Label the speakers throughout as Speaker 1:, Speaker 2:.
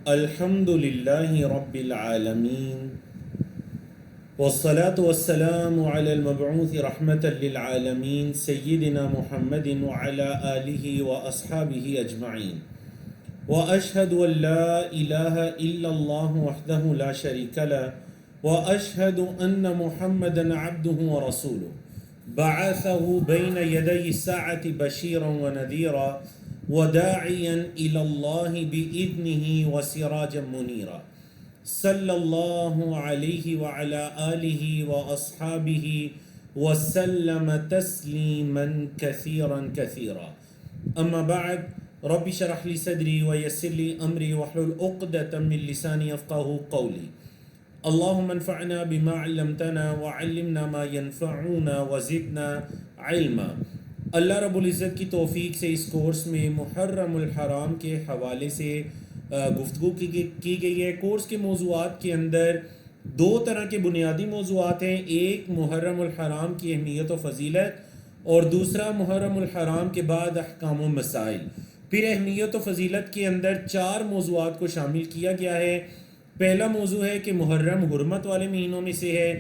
Speaker 1: الحمد لله رب العالمين والصلاة والسلام على المبعوث رحمة للعالمين سيدنا محمد وعلى آله وأصحابه أجمعين وأشهد أن لا إله إلا الله وحده لا شريك له وأشهد أن محمدا عبده ورسوله بعثه بين يدي الساعة بشيرا ونذيرا وداعيا إلى الله بإذنه وسراجا منيرا صلى الله عليه وعلى آله وأصحابه وسلم تسليما كثيرا كثيرا أما بعد رب اشرح لي صدري ويسر لي أمري واحلل عقدة من لساني يفقهوا قولي اللهم انفعنا بما علمتنا وعلمنا ما ينفعنا وزدنا علما۔ اللہ رب العزت کی توفیق سے اس کورس میں محرم الحرام کے حوالے سے گفتگو کی گئی ہے۔ کورس کے موضوعات کے اندر دو طرح کے بنیادی موضوعات ہیں، ایک محرم الحرام کی اہمیت و فضیلت اور دوسرا محرم الحرام کے بعد احکام و مسائل۔ پھر اہمیت و فضیلت کے اندر 4 موضوعات کو شامل کیا گیا ہے۔ پہلا موضوع ہے کہ محرم حرمت والے مہینوں میں سے ہے،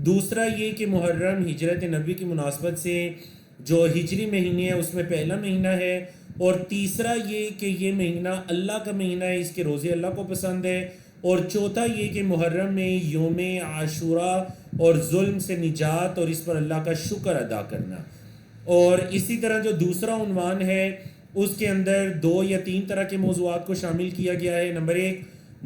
Speaker 1: دوسرا یہ کہ محرم ہجرت نبوی کی مناسبت سے جو ہجری مہینے ہے اس میں پہلا مہینہ ہے، اور تیسرا یہ کہ یہ مہینہ اللہ کا مہینہ ہے، اس کے روزے اللہ کو پسند ہے، اور چوتھا یہ کہ محرم میں یوم عاشورہ اور ظلم سے نجات اور اس پر اللہ کا شکر ادا کرنا۔ اور اسی طرح جو دوسرا عنوان ہے اس کے اندر 2 یا 3 طرح کے موضوعات کو شامل کیا گیا ہے۔ نمبر 1،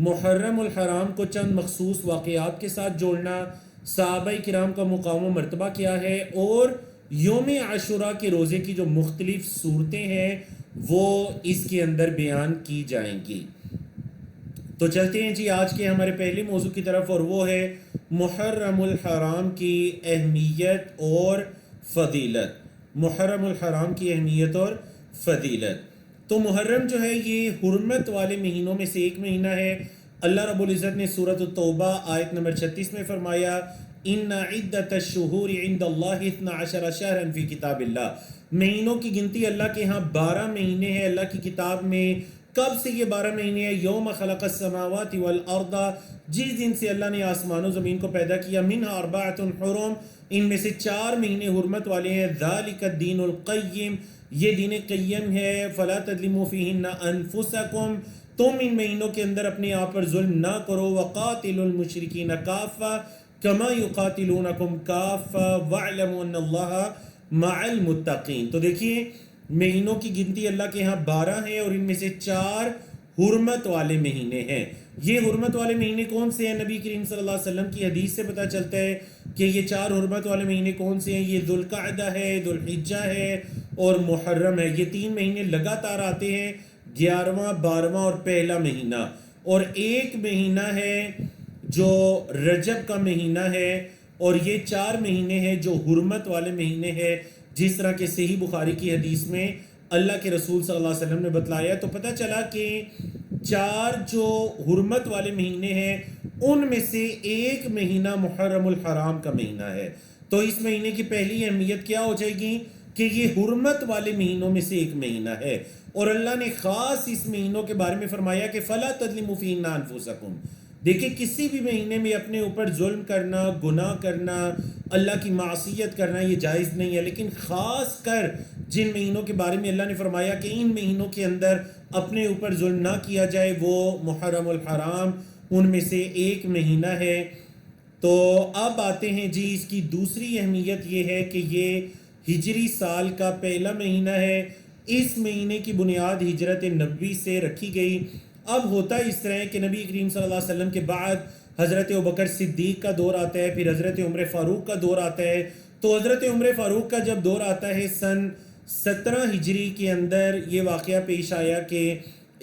Speaker 1: محرم الحرام کو چند مخصوص واقعات کے ساتھ جوڑنا، صحابہ کرام کا مقام و مرتبہ کیا ہے، اور یوم عاشورہ کے روزے کی جو مختلف صورتیں ہیں وہ اس کے اندر بیان کی جائیں گی۔ تو چلتے ہیں جی آج کے ہمارے پہلے موضوع کی طرف، اور وہ ہے محرم الحرام کی اہمیت اور فضیلت۔ محرم الحرام کی اہمیت اور فضیلت۔ تو محرم جو ہے یہ حرمت والے مہینوں میں سے ایک مہینہ ہے۔ اللہ رب العزت نے سورۃ التوبہ آیت نمبر 36 میں فرمایا ان عدت الشہور عند اللہ 12 شہرا فی کتاب اللہ۔ مہینوں کی گنتی اللہ کے ہاں 12 مہینے ہیں اللہ کی کتاب میں۔ کب سے یہ 12 مہینے ہیں؟ یوم خلق السماوات والارض، جس دن سے اللہ نے آسمان و زمین کو پیدا کیا، منہا 4 حرم، ان میں سے 4 مہینے حرمت والے ہیں۔ ذالک الدین القیم، یہ دین قیم ہے۔ فلا تظلموا فیہن انفسکم، تم ان مہینوں کے اندر اپنے آپ پر ظلم نہ کرو۔ وقاتلوا المشرکین کافہ کما یقاتلونکم کافہ واعلموا ان اللہ مع المتقین۔ تو دیکھیے مہینوں کی گنتی اللہ کے ہاں 12 ہیں، اور ان میں سے 4 حرمت والے مہینے ہیں۔ یہ حرمت والے مہینے کون سے ہیں؟ نبی کریم صلی اللہ علیہ وسلم کی حدیث سے پتہ چلتا ہے کہ یہ 4 حرمت والے مہینے کون سے ہیں۔ یہ ذوالقعدہ ہے، ذوالحجہ ہے اور محرم ہے۔ یہ 3 مہینے لگاتار آتے ہیں، 11واں، 12واں اور پہلا مہینہ، اور ایک مہینہ ہے جو رجب کا مہینہ ہے، اور یہ 4 مہینے ہیں جو حرمت والے مہینے ہیں، جس طرح کہ صحیح بخاری کی حدیث میں اللہ کے رسول صلی اللہ علیہ وسلم نے بتلایا۔ تو پتہ چلا کہ 4 جو حرمت والے مہینے ہیں ان میں سے ایک مہینہ محرم الحرام کا مہینہ ہے۔ تو اس مہینے کی پہلی اہمیت کیا ہو جائے گی کہ یہ حرمت والے مہینوں میں سے ایک مہینہ ہے، اور اللہ نے خاص اس مہینوں کے بارے میں فرمایا کہ فلا تظلموا فیہن انفسکم۔ دیکھیں کسی بھی مہینے میں اپنے اوپر ظلم کرنا، گناہ کرنا، اللہ کی معصیت کرنا یہ جائز نہیں ہے، لیکن خاص کر جن مہینوں کے بارے میں اللہ نے فرمایا کہ ان مہینوں کے اندر اپنے اوپر ظلم نہ کیا جائے، وہ محرم الحرام ان میں سے ایک مہینہ ہے۔ تو اب آتے ہیں جی اس کی دوسری اہمیت یہ ہے کہ یہ ہجری سال کا پہلا مہینہ ہے۔ اس مہینے کی بنیاد ہجرت نبوی سے رکھی گئی۔ اب ہوتا اس طرح ہے کہ نبی کریم صلی اللہ علیہ وسلم کے بعد حضرت ابوبکر صدیق کا دور آتا ہے، پھر حضرت عمر فاروق کا دور آتا ہے۔ تو حضرت عمر فاروق کا جب دور آتا ہے سن 17 ہجری کے اندر، یہ واقعہ پیش آیا کہ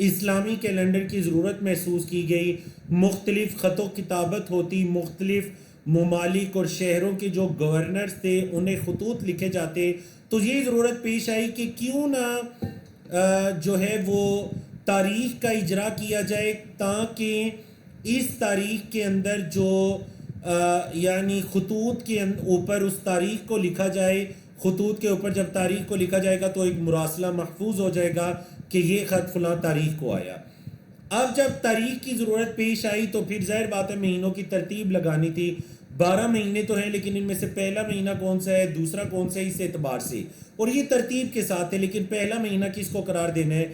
Speaker 1: اسلامی کیلنڈر کی ضرورت محسوس کی گئی، مختلف خط و کتابت ہوتی، مختلف ممالک اور شہروں کے جو گورنرز تھے انہیں خطوط لکھے جاتے، تو یہ ضرورت پیش آئی کہ کیوں نہ جو ہے وہ تاریخ کا اجرا کیا جائے، تاکہ اس تاریخ کے اندر جو یعنی خطوط کے اوپر اس تاریخ کو لکھا جائے، خطوط کے اوپر جب تاریخ کو لکھا جائے گا تو ایک مراسلہ محفوظ ہو جائے گا کہ یہ خط فلاں تاریخ کو آیا۔ اب جب تاریخ کی ضرورت پیش آئی تو پھر ظاہر بات ہے مہینوں کی ترتیب لگانی تھی. 12 مہینے تو ہیں لیکن ان میں سے پہلا مہینہ کون سا ہے, دوسرا کون سا ہے, اس اعتبار سے, اور یہ ترتیب کے ساتھ ہے. لیکن پہلا مہینہ کس کو قرار دینا ہے؟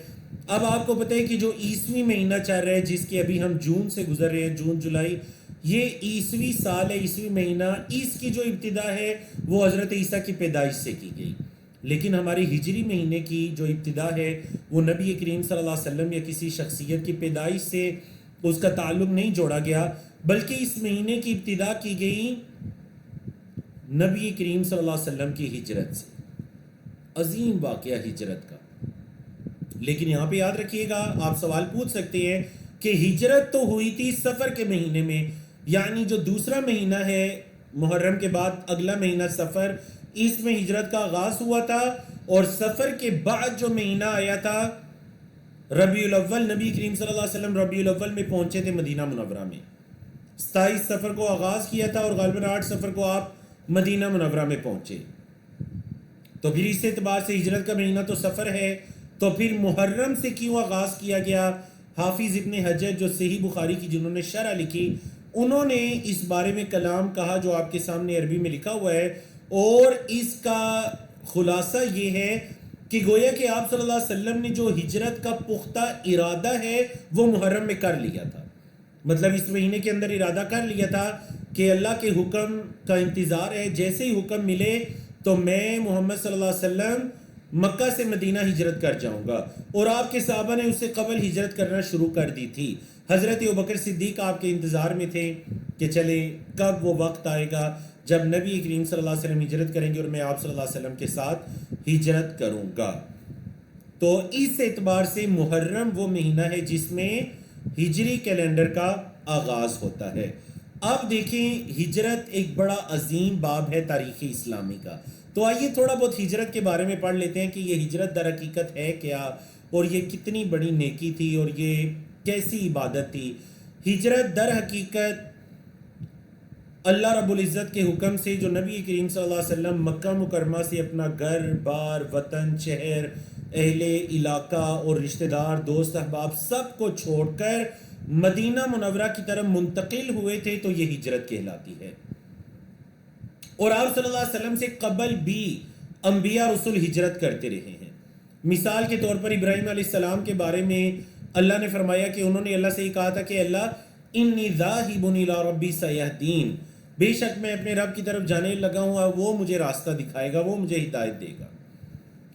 Speaker 1: اب آپ کو پتہ ہے کہ جو عیسوی مہینہ چل رہا ہے جس کے ابھی ہم جون سے گزر رہے ہیں, جون جولائی, یہ عیسوی سال ہے, عیسوی مہینہ. اس کی جو ابتدا ہے وہ حضرت عیسیٰ کی پیدائش سے کی گئی. لیکن ہماری ہجری مہینے کی جو ابتدا ہے وہ نبی کریم صلی اللہ علیہ وسلم یا کسی شخصیت کی پیدائش سے اس کا تعلق نہیں جوڑا گیا, بلکہ اس مہینے کی ابتدا کی گئی نبی کریم صلی اللہ علیہ وسلم کی ہجرت سے. عظیم واقعہ ہجرت کا. لیکن یہاں پہ یاد رکھیے گا, آپ سوال پوچھ سکتے ہیں کہ ہجرت تو ہوئی تھی سفر کے مہینے میں, یعنی جو دوسرا مہینہ ہے محرم کے بعد اگلا مہینہ سفر, اس میں ہجرت کا آغاز ہوا تھا. اور سفر کے بعد جو مہینہ آیا تھا ربیع الاول, نبی کریم صلی اللہ علیہ وسلم ربیع الاول میں پہنچے تھے مدینہ منورہ میں. 27 سفر کو آغاز کیا تھا اور غالباً 8 سفر کو آپ مدینہ منورہ میں پہنچے. تو پھر اس اعتبار سے ہجرت کا مہینہ تو سفر ہے, تو پھر محرم سے کیوں آغاز کیا گیا؟ حافظ ابن حجر جو صحیح بخاری کی جنہوں نے شرح لکھی, انہوں نے اس بارے میں کلام کہا جو آپ کے سامنے عربی میں لکھا ہوا ہے, اور اس کا خلاصہ یہ ہے کہ گویا کہ آپ صلی اللہ علیہ وسلم نے جو ہجرت کا پختہ ارادہ ہے وہ محرم میں کر لیا تھا. مطلب اس مہینے کے اندر ارادہ کر لیا تھا کہ اللہ کے حکم کا انتظار ہے, جیسے ہی حکم ملے تو میں محمد صلی اللہ علیہ وسلم مکہ سے مدینہ ہجرت کر جاؤں گا. اور آپ کے صحابہ نے اس سے قبل ہجرت کرنا شروع کر دی تھی. حضرت ابوبکر صدیق آپ کے انتظار میں تھے کہ چلے کب وہ وقت آئے گا جب نبی کریم صلی اللہ علیہ وسلم ہجرت کریں گے اور میں آپ صلی اللہ علیہ وسلم کے ساتھ ہجرت کروں گا. تو اس اعتبار سے محرم وہ مہینہ ہے جس میں ہجری کیلنڈر کا آغاز ہوتا ہے. اب دیکھیں ہجرت ایک بڑا عظیم باب ہے تاریخ اسلامی کا. تو آئیے تھوڑا بہت ہجرت کے بارے میں پڑھ لیتے ہیں کہ یہ ہجرت در حقیقت ہے کیا, اور یہ کتنی بڑی نیکی تھی, اور یہ کیسی عبادت تھی. ہجرت در حقیقت اللہ رب العزت کے حکم سے جو نبی کریم صلی اللہ علیہ وسلم مکہ مکرمہ سے اپنا گھر بار, وطن, شہر, اہل علاقہ اور رشتہ دار, دوست احباب سب کو چھوڑ کر مدینہ منورہ کی طرف منتقل ہوئے تھے, تو یہ ہجرت کہلاتی ہے. اور آپ صلی اللہ علیہ وسلم سے قبل بھی انبیاء رسول ہجرت کرتے رہے ہیں. مثال کے طور پر ابراہیم علیہ السلام کے بارے میں اللہ نے فرمایا کہ انہوں نے اللہ سے یہ کہا تھا کہ اللہ انی ذاہب الی ربی سیہدین, بے شک میں اپنے رب کی طرف جانے لگا ہوں, وہ مجھے راستہ دکھائے گا, وہ مجھے ہدایت دے گا.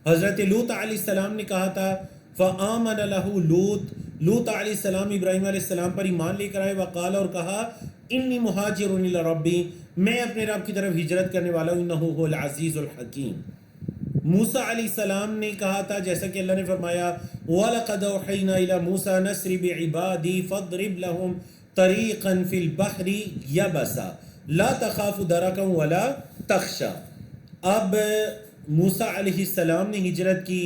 Speaker 1: حضرت لوط علیہ السلام نے کہا تھا فآمن لہ لوط, لوط علیہ السلام ابراہیم علیہ السلام پر ایمان لے کر آئے. وقال, اور کہا انی مہاجر الی ربی, میں اپنے رب کی طرف ہجرت کرنے والا ہوں, انہ هو العزیز الحکیم. موسیٰ علیہ السلام نے کہا تھا جیسا کہ اللہ نے فرمایا وَلَقَدْ أَوْحَيْنَا إِلَى مُوسَى نَسْرِ بِعِبَادِي فَاضْرِبْ لَهُمْ طَرِيقًا فِي الْبَحْرِ يَبَسًا لَا تَخَافُ دَرَكًا وَلَا تَخْشَى. اب موسیٰ علیہ السلام نے ہجرت کی,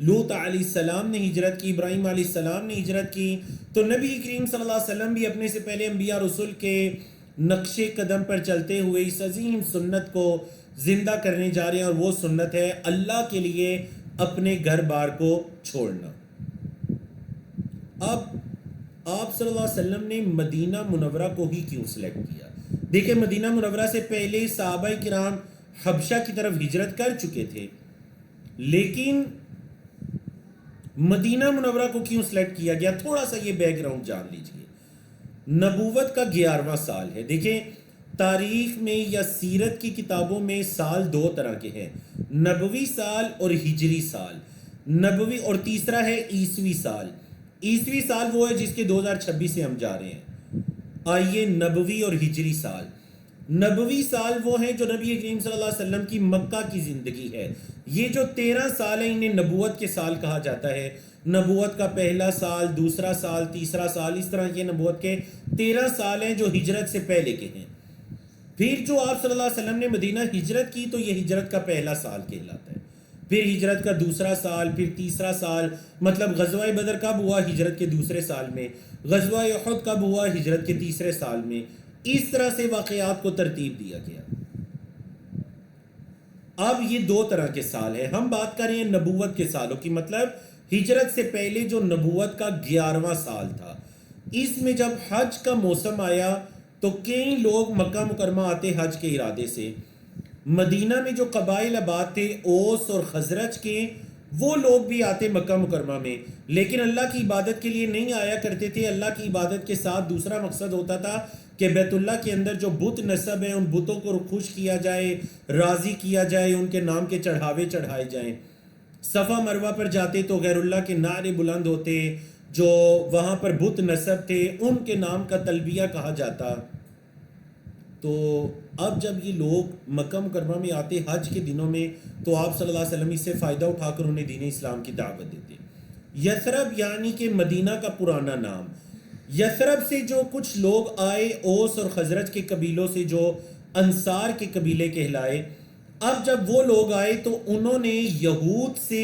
Speaker 1: لوط علیہ السلام نے ہجرت کی, ابراہیم علیہ السلام نے ہجرت کی. تو نبی کریم صلی اللہ علیہ وسلم بھی اپنے سے پہلے انبیاء رسول کے نقش قدم پر چلتے ہوئے اس عظیم سنت کو زندہ کرنے جا رہے ہیں, اور وہ سنت ہے اللہ کے لیے اپنے گھر بار کو چھوڑنا. اب آپ صلی اللہ علیہ وسلم نے مدینہ منورہ کو ہی کیوں سلیکٹ کیا؟ دیکھیں مدینہ منورہ سے پہلے صحابہ کرام حبشہ کی طرف ہجرت کر چکے تھے, لیکن مدینہ منورہ کو کیوں سلیکٹ کیا گیا؟ تھوڑا سا یہ بیک گراؤنڈ جان لیجئے. نبوت کا 11واں سال ہے. دیکھیں تاریخ میں یا سیرت کی کتابوں میں سال 2 طرح کے ہیں, نبوی سال اور ہجری سال. نبوی اور تیسرا ہے عیسوی سال. عیسوی سال وہ ہے جس کے 2026 سے ہم جا رہے ہیں. آئیے نبوی اور ہجری سال. نبوی سال وہ ہیں جو نبی کریم صلی اللہ علیہ وسلم کی مکہ کی زندگی ہے. یہ جو 13 سال ہیں انہیں نبوت کے سال کہا جاتا ہے. نبوت کا پہلا سال, دوسرا سال, تیسرا سال, اس طرح یہ نبوت کے 13 سال ہیں جو ہجرت سے پہلے کے ہیں. پھر جو آپ صلی اللہ علیہ وسلم نے مدینہ ہجرت کی تو یہ ہجرت کا پہلا سال کہلاتا ہے. پھر ہجرت کا دوسرا سال, پھر تیسرا سال. مطلب غزوہ بدر کب ہوا؟ ہجرت کے دوسرے سال میں. غزوہ احد کب ہوا؟ ہجرت کے تیسرے سال میں. اس طرح سے واقعات کو ترتیب دیا گیا. اب یہ 2 طرح کے سال ہیں. ہم بات کر رہے ہیں نبوت کے سالوں کی, مطلب ہجرت سے پہلے جو نبوت کا 11واں سال تھا، اس میں جب حج کا موسم آیا تو کئی لوگ مکہ مکرمہ آتے حج کے ارادے سے۔ مدینہ میں جو قبائل آباد تھے اوس اور خزرج کے، وہ لوگ بھی آتے مکہ مکرمہ میں، لیکن اللہ کی عبادت کے لیے نہیں آیا کرتے تھے۔ اللہ کی عبادت کے ساتھ دوسرا مقصد ہوتا تھا کہ بیت اللہ کے اندر جو بت نصب ہیں ان بتوں کو خوش کیا جائے، راضی کیا جائے، ان کے نام کے چڑھاوے چڑھائے جائیں۔ صفا مروہ پر جاتے تو غیر اللہ کے نعرے بلند ہوتے، جو وہاں پر بت نصب تھے ان کے نام کا تلبیہ کہا جاتا۔ تو اب جب یہ لوگ مکہ مکرمہ میں آتے حج کے دنوں میں تو آپ صلی اللہ علیہ وسلم اس سے فائدہ اٹھا کر انہیں دین اسلام کی دعوت دیتے۔ یثرب یعنی کہ مدینہ کا پرانا نام، یثرب سے جو کچھ لوگ آئے اوس اور خزرج کے قبیلوں سے جو انصار کے قبیلے کہلائے، اب جب وہ لوگ آئے تو انہوں نے یہود سے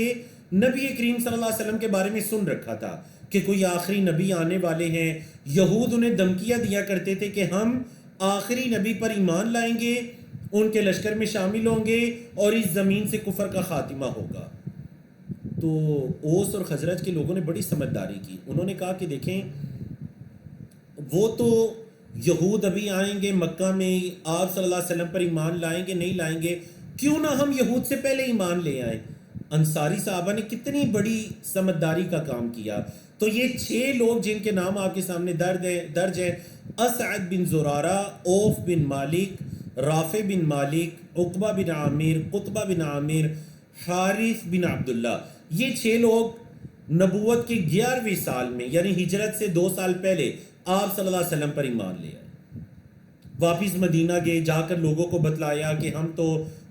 Speaker 1: نبی کریم صلی اللہ علیہ وسلم کے بارے میں سن رکھا تھا کہ کوئی آخری نبی آنے والے ہیں۔ یہود انہیں دھمکیاں دیا کرتے تھے کہ ہم آخری نبی پر ایمان لائیں گے، ان کے لشکر میں شامل ہوں گے اور اس زمین سے کفر کا خاتمہ ہوگا۔ تو اوس اور خزرج کے لوگوں نے بڑی سمجھداری کی، انہوں نے کہا کہ دیکھیں وہ تو یہود ابھی آئیں گے مکہ میں، آپ صلی اللہ علیہ وسلم پر ایمان لائیں گے نہیں لائیں گے، کیوں نہ ہم یہود سے پہلے ایمان لے آئیں۔ انصاری صحابہ نے کتنی بڑی سمجھداری کا کام کیا۔ تو یہ 6 لوگ جن کے نام آپ کے سامنے درج ہیں، اسعد بن زرارہ، اوف بن مالک، رافع بن مالک، عقبہ بن عامر، قطبہ بن عامر، حارث بن عبداللہ، یہ 6 لوگ نبوت کے 11ویں سال میں یعنی ہجرت سے 2 سال پہلے آپ صلی اللہ علیہ وسلم پر ایمان لے آئے۔ واپس مدینہ گئے، جا کر لوگوں کو بتلایا کہ ہم تو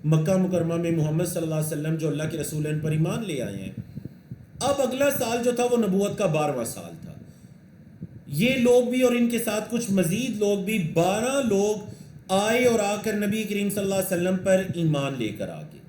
Speaker 1: مکہ مکرمہ میں محمد صلی اللہ علیہ وسلم جو اللہ کے رسول ہیں ان پر ایمان لے آئے ہیں۔ اب اگلا سال جو تھا وہ نبوت کا 12واں سال تھا۔ یہ لوگ بھی اور ان کے ساتھ کچھ مزید لوگ بھی 12 لوگ آئے اور آ کر نبی کریم صلی اللہ علیہ وسلم پر ایمان لے کر آگے۔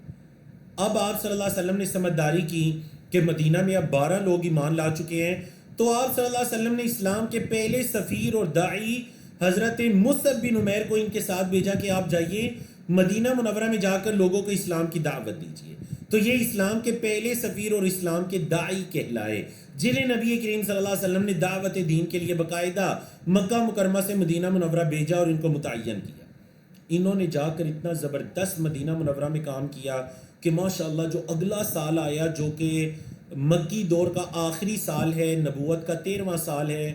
Speaker 1: اب آپ صلی اللہ علیہ وسلم نے سمجھداری کی کہ مدینہ میں اب 12 لوگ ایمان لا چکے ہیں، تو آپ صلی اللہ علیہ وسلم نے اسلام کے پہلے سفیر اور داعی حضرت مصعب بن عمیر کو ان کے ساتھ بھیجا کہ آپ جائیے مدینہ منورہ میں جا کر لوگوں کو اسلام کی دعوت دیجیے۔ تو یہ اسلام کے پہلے سفیر اور اسلام کے داعی کہلائے، جنہیں نبی کریم صلی اللہ علیہ وسلم نے دعوت دین کے لیے باقاعدہ مکہ مکرمہ سے مدینہ منورہ بھیجا اور ان کو متعین کیا۔ انہوں نے جا کر اتنا زبردست مدینہ منورہ میں کام کیا کہ ماشاءاللہ جو اگلا سال آیا جو کہ مکی دور کا آخری سال ہے، نبوت کا 13واں سال ہے،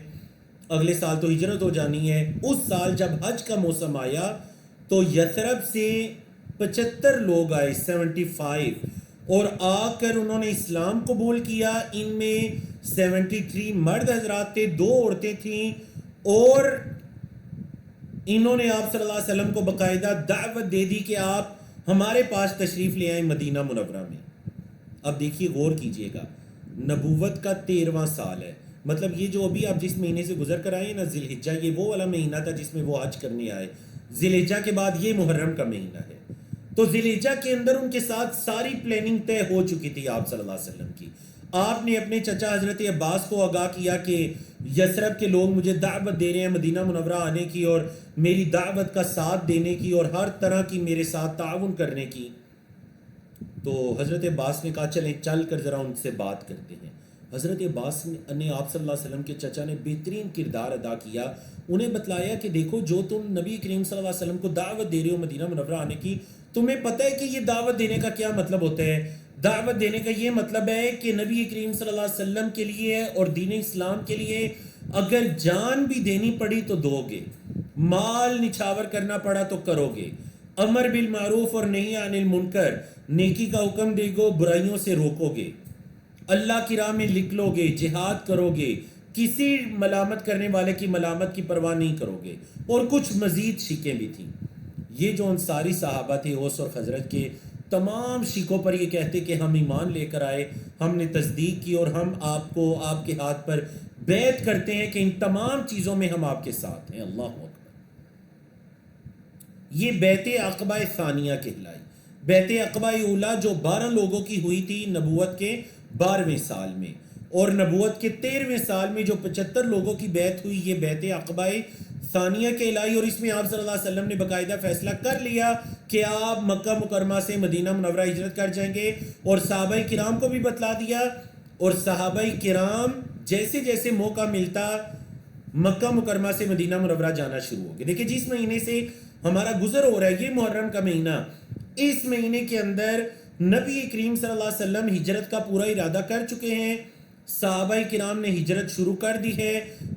Speaker 1: اگلے سال تو ہجرت ہو جانی ہے، اس سال جب حج کا موسم آیا تو یثرب سے 75 لوگ آئے، 75، اور آ کر انہوں نے اسلام قبول کیا۔ ان میں 73 مرد حضرات تھے، 2 عورتیں تھیں، اور انہوں نے آپ صلی اللہ علیہ وسلم کو باقاعدہ دعوت دے دی کہ آپ ہمارے پاس تشریف لے آئیں مدینہ منورہ میں۔ اب دیکھیے غور کیجئے گا، نبوت کا 13واں سال ہے، مطلب یہ جو ابھی آپ جس مہینے سے گزر کر آئے نا ذی الحجہ، یہ وہ والا مہینہ تھا جس میں وہ حج کرنے آئے۔ ذی الحجہ کے بعد یہ محرم کا مہینہ ہے، تو ذی الحجہ کے اندر ان کے ساتھ ساری پلاننگ طے ہو چکی تھی آپ صلی اللہ علیہ وسلم کی۔ آپ نے اپنے چچا حضرت عباس کو آگاہ کیا کہ یثرب کے لوگ مجھے دعوت دے رہے ہیں مدینہ منورہ آنے کی اور میری دعوت کا ساتھ دینے کی اور ہر طرح کی میرے ساتھ تعاون کرنے کی۔ تو حضرت عباس نے کہا چلیں چل کر ذرا ان سے بات کرتے ہیں۔ حضرت عباس نے آپ صلی اللہ علیہ وسلم کے چچا نے بہترین کردار ادا کیا، انہیں بتلایا کہ دیکھو جو تم نبی کریم صلی اللہ علیہ وسلم کو دعوت دے رہے ہو مدینہ منورہ آنے کی، تمہیں پتہ ہے کہ یہ دعوت دینے کا کیا مطلب ہوتا ہے؟ دعوت دینے کا یہ مطلب ہے کہ نبی کریم صلی اللہ علیہ وسلم کے لیے اور دین اسلام کے لیے اگر جان بھی دینی پڑی تو دو گے، مال نچھاور کرنا پڑا تو کرو گے، امر بالمعروف اور نہی عن المنکر، نیکی کا حکم دے گو، برائیوں سے روکو گے، اللہ کی راہ میں نکلو گے، جہاد کرو گے، کسی ملامت کرنے والے کی ملامت کی پرواہ نہیں کرو گے، اور کچھ مزید شیکیں بھی تھیں۔ یہ جو انصاری صحابہ تھے اوس اور خزرج کے، تمام شیکوں پر یہ کہتے کہ ہم ایمان لے کر آئے، ہم نے تصدیق کی اور ہم آپ کو آپ کے ہاتھ پر بیعت کرتے ہیں کہ ان تمام چیزوں میں ہم آپ کے ساتھ ہیں۔ اللہ اکبر۔ یہ بیعت عقبہ ثانیہ کہلائی۔ بیعت عقبہ اولیٰ جو 12 لوگوں کی ہوئی تھی نبوت کے 12ویں سال میں، اور نبوت کے 13ویں سال میں جو 75 لوگوں کی بیعت ہوئی، یہ بیعت عقبہ ثانیہ کہلائی، اور اس میں آپ صلی اللہ علیہ وسلم نے باقاعدہ فیصلہ کر لیا کہ آپ مکہ مکرمہ سے مدینہ منورہ ہجرت کر جائیں گے، اور صحابہ کرام کو بھی بتلا دیا اور صحابہ کرام جیسے جیسے موقع ملتا مکہ مکرمہ سے مدینہ منورہ جانا شروع ہو گئے. دیکھیں جس مہینے سے ہمارا گزر ہو رہا ہے یہ محرم کا مہینہ، اس مہینے کے اندر نبی کریم صلی اللہ علیہ وسلم ہجرت کا پورا ارادہ کر چکے ہیں. صحابہ کرام نے ہجرت شروع کر دی ہے.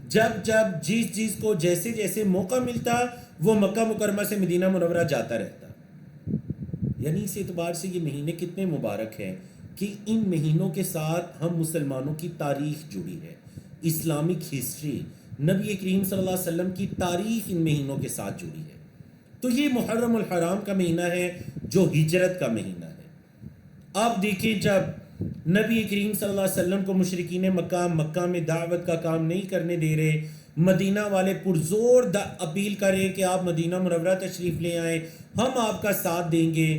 Speaker 1: جب جب جس کو جیسے جیسے موقع ملتا وہ مکہ مکرمہ سے مدینہ منورہ جاتا رہتا. یعنی اس اعتبار سے یہ مہینے کتنے مبارک ہیں کہ ان مہینوں کے ساتھ ہم مسلمانوں کی تاریخ جڑی ہے، اسلامک ہسٹری، نبی کریم صلی اللہ علیہ وسلم کی تاریخ ان مہینوں کے ساتھ جڑی ہے. تو یہ محرم الحرام کا مہینہ ہے جو ہجرت کا مہینہ ہے. آپ دیکھیں جب نبی کریم صلی اللہ علیہ وسلم کو مشرکین مکہ میں دعوت کا کام نہیں کرنے دے رہے، مدینہ والے پرزور اپیل کر رہے کہ آپ مدینہ منورہ تشریف لے آئیں، ہم آپ کا ساتھ دیں گے.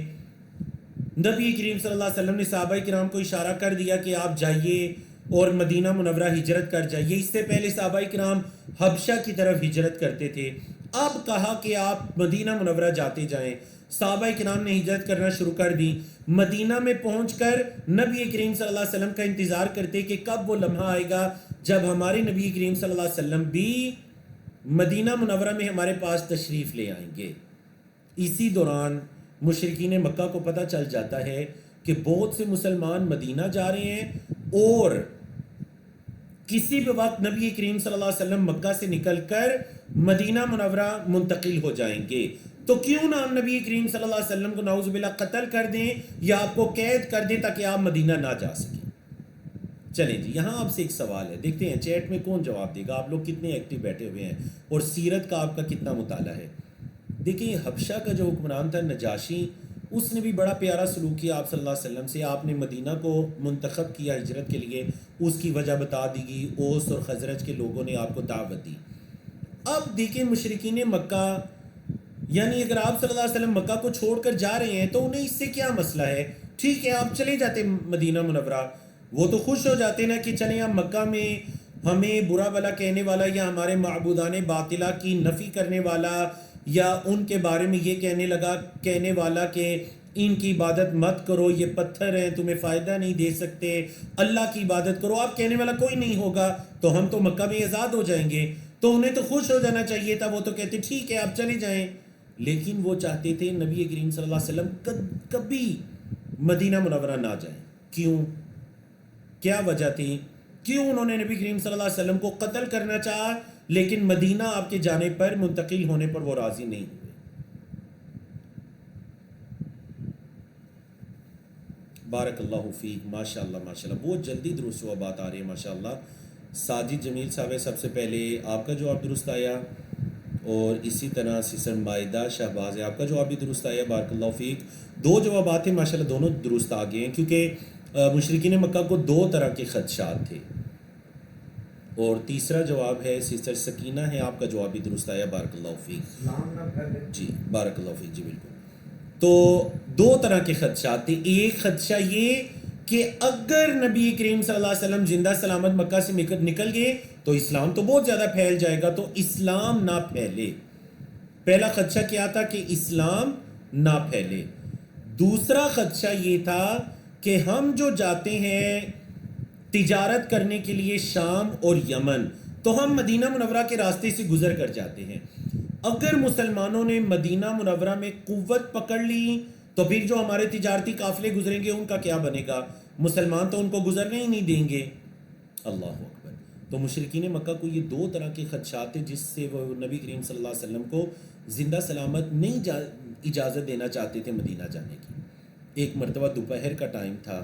Speaker 1: نبی کریم صلی اللہ علیہ وسلم نے صحابہ کرام کو اشارہ کر دیا کہ آپ جائیے اور مدینہ منورہ ہجرت کر جائیے. اس سے پہلے صحابہ کرام حبشہ کی طرف ہجرت کرتے تھے، اب کہا کہ آپ مدینہ منورہ جاتے جائیں. صحابہ کرام نے ہجرت کرنا شروع کر دی. مدینہ میں پہنچ کر نبی کریم صلی اللہ علیہ وسلم کا انتظار کرتے کہ کب وہ لمحہ آئے گا جب ہمارے نبی کریم صلی اللہ علیہ وسلم بھی مدینہ منورہ میں ہمارے پاس تشریف لے آئیں گے. اسی دوران مشرکین مکہ کو پتہ چل جاتا ہے کہ بہت سے مسلمان مدینہ جا رہے ہیں اور کسی بھی وقت نبی کریم صلی اللہ علیہ وسلم مکہ سے نکل کر مدینہ منورہ منتقل ہو جائیں گے. تو کیوں نہ ہم نبی کریم صلی اللہ علیہ وسلم کو نعوذ باللہ قتل کر دیں یا آپ کو قید کر دیں تاکہ آپ مدینہ نہ جا سکیں. چلیں جی یہاں آپ سے ایک سوال ہے، دیکھتے ہیں چیٹ میں کون جواب دے گا. آپ لوگ کتنے ایکٹیو بیٹھے ہوئے ہیں اور سیرت کا آپ کا کتنا مطالعہ ہے. دیکھیں حبشہ کا جو حکمران تھا نجاشی، اس نے بھی بڑا پیارا سلوک کیا آپ صلی اللہ علیہ وسلم سے. آپ نے مدینہ کو منتخب کیا ہجرت کے لیے، اس کی وجہ بتا دی گئی. اوس اور خزرج کے لوگوں نے آپ کو دعوت دی. اب دیکھیں مشرکین مکہ، یعنی اگر آپ صلی اللہ علیہ وسلم مکہ کو چھوڑ کر جا رہے ہیں تو انہیں اس سے کیا مسئلہ ہے؟ ٹھیک ہے آپ چلے جاتے مدینہ منورہ، وہ تو خوش ہو جاتے نا کہ چلیں آپ مکہ میں ہمیں برا بلا کہنے والا یا ہمارے معبودان باطلہ کی نفی کرنے والا یا ان کے بارے میں یہ کہنے والا کہ ان کی عبادت مت کرو، یہ پتھر ہیں تمہیں فائدہ نہیں دے سکتے، اللہ کی عبادت کرو، آپ کہنے والا کوئی نہیں ہوگا تو ہم تو مکہ میں آزاد ہو جائیں گے. تو انہیں تو خوش ہو جانا چاہیے تھا، وہ تو کہتے ٹھیک ہے آپ چلے جائیں. لیکن وہ چاہتے تھے نبی کریم صلی اللہ علیہ وسلم کبھی مدینہ منورہ نہ جائیں. کیوں؟ کیا وجہ تھی؟ کیوں انہوں نے نبی کریم صلی اللہ علیہ وسلم کو قتل کرنا چاہا لیکن مدینہ آپ کے جانے پر، منتقل ہونے پر وہ راضی نہیں ہوئے؟ بارک اللہ فیک. ماشاءاللہ ماشاءاللہ بہت جلدی درست ہوا بات آ رہی ہے ماشاءاللہ. ساجد جمیل صاحب ہے سب سے پہلے، آپ کا جواب درست آیا، اور اسی طرح سسر مائدہ شہباز ہے، آپ کا جواب بھی درست آیا. بارک اللہ فیک. دو جوابات ہیں ماشاءاللہ، دونوں درست آ گئے ہیں کیونکہ مشرکین مکہ کو دو طرح کے خدشات تھے. اور تیسرا جواب ہے سسٹر سکینہ ہے، آپ کا جواب بھی درست آیا. بارک اللہ فیک. جی بارک اللہ فیک. جی بالکل. تو دو طرح کے خدشات تھے. ایک خدشہ یہ کہ اگر نبی کریم صلی اللہ علیہ وسلم زندہ سلامت مکہ سے نکل گئے تو اسلام تو بہت زیادہ پھیل جائے گا، تو اسلام نہ پھیلے. پہلا خدشہ کیا تھا کہ اسلام نہ پھیلے. دوسرا خدشہ یہ تھا کہ ہم جو جاتے ہیں تجارت کرنے کے لیے شام اور یمن، تو ہم مدینہ منورہ کے راستے سے گزر کر جاتے ہیں. اگر مسلمانوں نے مدینہ منورہ میں قوت پکڑ لی تو پھر جو ہمارے تجارتی قافلے گزریں گے ان کا کیا بنے گا؟ مسلمان تو ان کو گزرنے ہی نہیں دیں گے. اللہ اکبر. تو مشرکین مکہ کو یہ دو طرح کے خدشات تھے جس سے وہ نبی کریم صلی اللہ علیہ وسلم کو زندہ سلامت نہیں اجازت دینا چاہتے تھے مدینہ جانے کی. ایک مرتبہ دوپہر کا ٹائم تھا،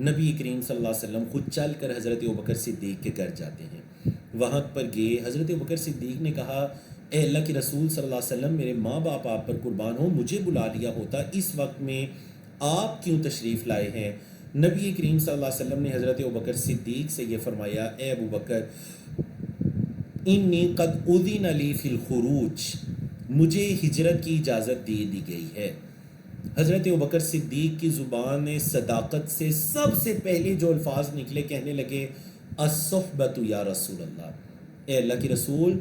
Speaker 1: نبی کریم صلی اللہ علیہ وسلم خود چل کر حضرت ابوبکر صدیق کے گھر جاتے ہیں. وہاں پر گئے، حضرت ابوبکر صدیق نے کہا اے اللہ کے رسول صلی اللہ علیہ وسلم، میرے ماں باپ آپ پر قربان ہو، مجھے بلا لیا ہوتا، اس وقت میں آپ کیوں تشریف لائے ہیں؟ نبی کریم صلی اللہ علیہ وسلم نے حضرت ابوبکر صدیق سے یہ فرمایا اے ابوبکر انی قد اذن لی فی الخروج، مجھے ہجرت کی اجازت دے دی گئی ہے. حضرت ابوبکر صدیق کی زبان صداقت سے سب سے پہلے جو الفاظ نکلے، کہنے لگے الصحبۃ یا رسول اللہ، اے اللہ کے رسول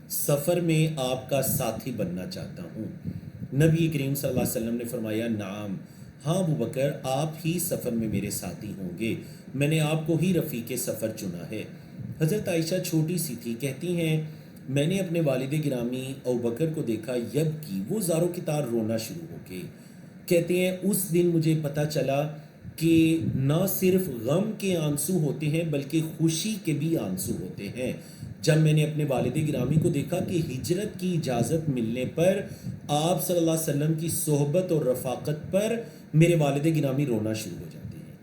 Speaker 1: سفر میں آپ کا ساتھی بننا چاہتا ہوں. نبی کریم صلی اللہ علیہ وسلم نے فرمایا نعم، ہاں ابوبکر آپ ہی سفر میں میرے ساتھی ہوں گے. میں نے آپ کو ہی رفیق سفر چنا ہے۔ حضرت عائشہ چھوٹی سی تھی، کہتی ہیں میں نے اپنے والد گرامی ابوبکر کو دیکھا، یب کی وہ زاروں کی طرح رونا شروع ہو گئے۔ کہتے ہیں اس دن مجھے پتہ چلا کہ نہ صرف غم کے آنسو ہوتے ہیں بلکہ خوشی کے بھی آنسو ہوتے ہیں، جب میں نے اپنے والد گرامی کو دیکھا کہ ہجرت کی اجازت ملنے پر آپ صلی اللہ علیہ وسلم کی صحبت اور رفاقت پر میرے والد گرامی رونا شروع ہو جاتے ہیں۔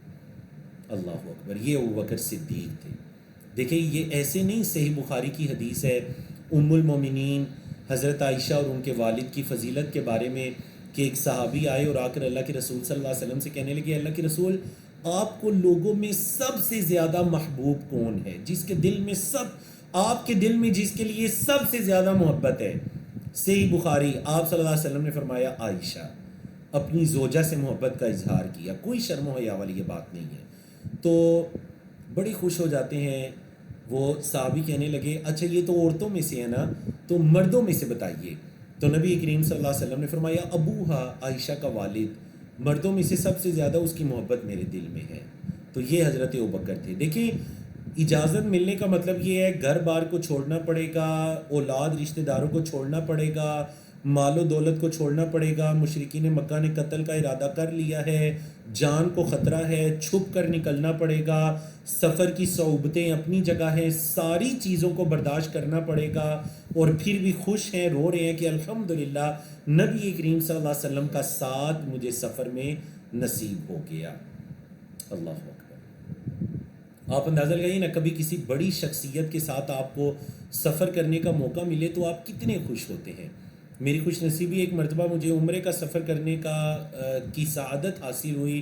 Speaker 1: اللہ اکبر، یہ ابوبکر صدیق تھے۔ دیکھیں یہ ایسے نہیں، صحیح بخاری کی حدیث ہے ام المومنین حضرت عائشہ اور ان کے والد کی فضیلت کے بارے میں کہ ایک صحابی آئے اور آ کر اللہ کے رسول صلی اللہ علیہ وسلم سے کہنے لگے اللہ کے رسول آپ کو لوگوں میں سب سے زیادہ محبوب کون ہے، جس کے دل میں آپ کے دل میں جس کے لیے سب سے زیادہ محبت ہے؟ صحیح بخاری، آپ صلی اللہ علیہ وسلم نے فرمایا عائشہ، اپنی زوجہ سے محبت کا اظہار کیا، کوئی شرم و حیا والی یہ بات نہیں ہے۔ تو بڑی خوش ہو جاتے ہیں وہ صحابی، کہنے لگے اچھا یہ تو عورتوں میں سے ہے نا، تو مردوں میں سے بتائیے۔ تو نبی کریم صلی اللہ علیہ وسلم نے فرمایا ابوہا، عائشہ کا والد، مردوں میں سے سب سے زیادہ اس کی محبت میرے دل میں ہے۔ تو یہ حضرت ابوبکر تھے۔ دیکھیں اجازت ملنے کا مطلب یہ ہے گھر بار کو چھوڑنا پڑے گا، اولاد رشتہ داروں کو چھوڑنا پڑے گا، مال و دولت کو چھوڑنا پڑے گا، مشرکین مکہ نے قتل کا ارادہ کر لیا ہے، جان کو خطرہ ہے، چھپ کر نکلنا پڑے گا، سفر کی صعوبتیں اپنی جگہ ہیں، ساری چیزوں کو برداشت کرنا پڑے گا، اور پھر بھی خوش ہیں، رو رہے ہیں کہ الحمدللہ نبی کریم صلی اللہ علیہ وسلم کا ساتھ مجھے سفر میں نصیب ہو گیا۔ اللہ اکبر۔ آپ اندازہ لگائیے نا، کبھی کسی بڑی شخصیت کے ساتھ آپ کو سفر کرنے کا موقع ملے تو آپ کتنے خوش ہوتے ہیں۔ میری خوش نصیبی ایک مرتبہ مجھے عمرے کا سفر کرنے کی سعادت حاصل ہوئی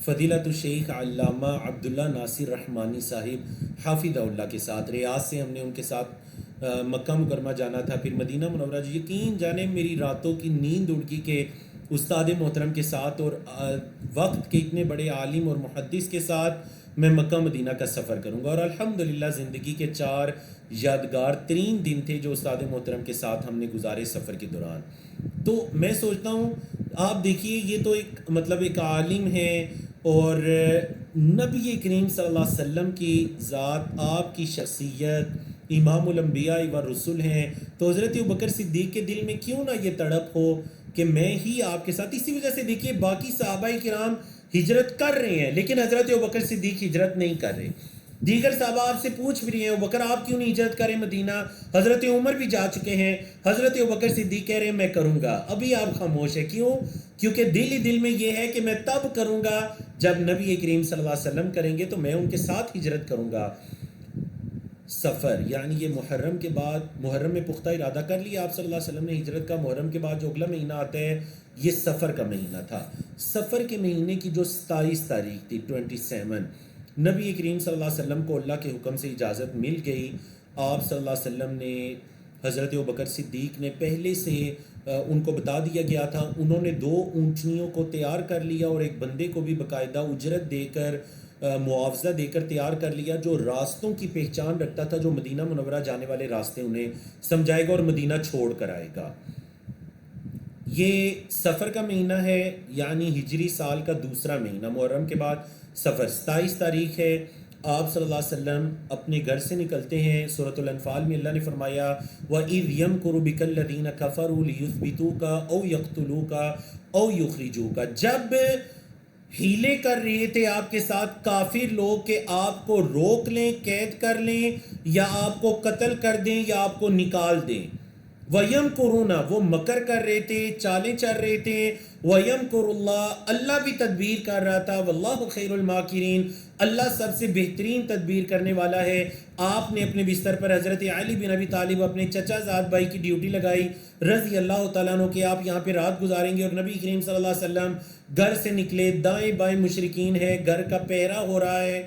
Speaker 1: فضیلت الشیخ علامہ عبداللہ ناصر رحمانی صاحب حافظہ اللہ کے ساتھ۔ ریاض سے ہم نے ان کے ساتھ مکہ مکرمہ جانا تھا، پھر مدینہ منورہ۔ یقین جانے میری راتوں کی نیند اڑ گئی کہ استاد محترم کے ساتھ اور وقت کے اتنے بڑے عالم اور محدث کے ساتھ میں مکہ مدینہ کا سفر کروں گا، اور الحمدللہ زندگی کے 4 یادگار ترین دن تھے جو استاد محترم کے ساتھ ہم نے گزارے سفر کے دوران۔ تو میں سوچتا ہوں آپ دیکھیے یہ تو ایک عالم ہے، اور نبی کریم صلی اللہ علیہ وسلم کی ذات، آپ کی شخصیت امام الانبیاء والرسل ہیں، تو حضرت ابوبکر صدیق کے دل میں کیوں نہ یہ تڑپ ہو کہ میں ہی آپ کے ساتھ۔ اسی وجہ سے دیکھیے باقی صحابہ کرام ہجرت کر رہے ہیں لیکن حضرت ابوبکر صدیق ہجرت نہیں کر رہے۔ دیگر صحابہ آپ سے پوچھ بھی رہے ہیں ابوبکر آپ کیوں نہیں ہجرت کریں مدینہ، حضرت عمر بھی جا چکے ہیں، حضرت ابوبکر صدیق کہہ رہے ہیں میں کروں گا۔ ابھی آپ خاموش ہیں، کیوں؟ کیونکہ دل میں یہ ہے کہ میں تب کروں گا جب نبی کریم صلی اللہ علیہ وسلم کریں گے تو میں ان کے ساتھ ہجرت کروں گا۔ سفر یعنی یہ محرم کے بعد، محرم میں پختہ ارادہ کر لیا آپ صلی اللہ علیہ وسلم نے ہجرت کا، محرم کے بعد جو اگلا مہینہ آتا ہے یہ سفر کا مہینہ تھا۔ سفر کے مہینے کی جو 27 تاریخ تھی 27، نبی کریم صلی اللہ علیہ وسلم کو اللہ کے حکم سے اجازت مل گئی۔ آپ صلی اللہ علیہ وسلم نے، حضرت ابوبکر صدیق نے پہلے سے ان کو بتا دیا گیا تھا، انہوں نے 2 اونٹنیوں کو تیار کر لیا اور ایک بندے کو بھی باقاعدہ اجرت دے کر، معاوضہ دے کر تیار کر لیا، جو راستوں کی پہچان رکھتا تھا، جو مدینہ منورہ جانے والے راستے انہیں سمجھائے گا اور مدینہ چھوڑ کر آئے گا۔ یہ سفر کا مہینہ ہے، یعنی ہجری سال کا دوسرا مہینہ، محرم کے بعد سفر 27 تاریخ ہے۔ آپ صلی اللہ علیہ وسلم اپنے گھر سے نکلتے ہیں۔ سورۃ الانفال میں اللہ نے فرمایا وَإِذْ يَمْكُرُ بِكَ الَّذِينَ كَفَرُوا لِيُثْبِتُوكَ أَوْ يَقْتُلُوكَ أَوْ يُخْرِجُوكَ، جب ہیلے کر رہے تھے آپ کے ساتھ کافر لوگ کہ آپ کو روک لیں، قید کر لیں، یا آپ کو قتل کر دیں، یا آپ کو نکال دیں۔ وَيَمْكُرُونَ، وہ مکر کر رہے تھے، چالیں چل رہے تھے۔ وَيَمْكُرُ اللَّهُ، اللہ بھی تدبیر کر رہا تھا۔ وَاللَّهُ خَيْرُ الْمَاكِرِينَ، اللہ سب سے بہترین تدبیر کرنے والا ہے۔ آپ نے اپنے بستر پر حضرت علی بن ابی طالب اپنے چچا زاد بھائی کی ڈیوٹی لگائی رضی اللہ تعالیٰ عنہ کہ آپ یہاں پہ رات گزاریں گے، اور نبی کریم صلی اللہ علیہ وسلم گھر سے نکلے، دائیں بائیں مشرکین ہے، گھر کا پہرا ہو رہا ہے،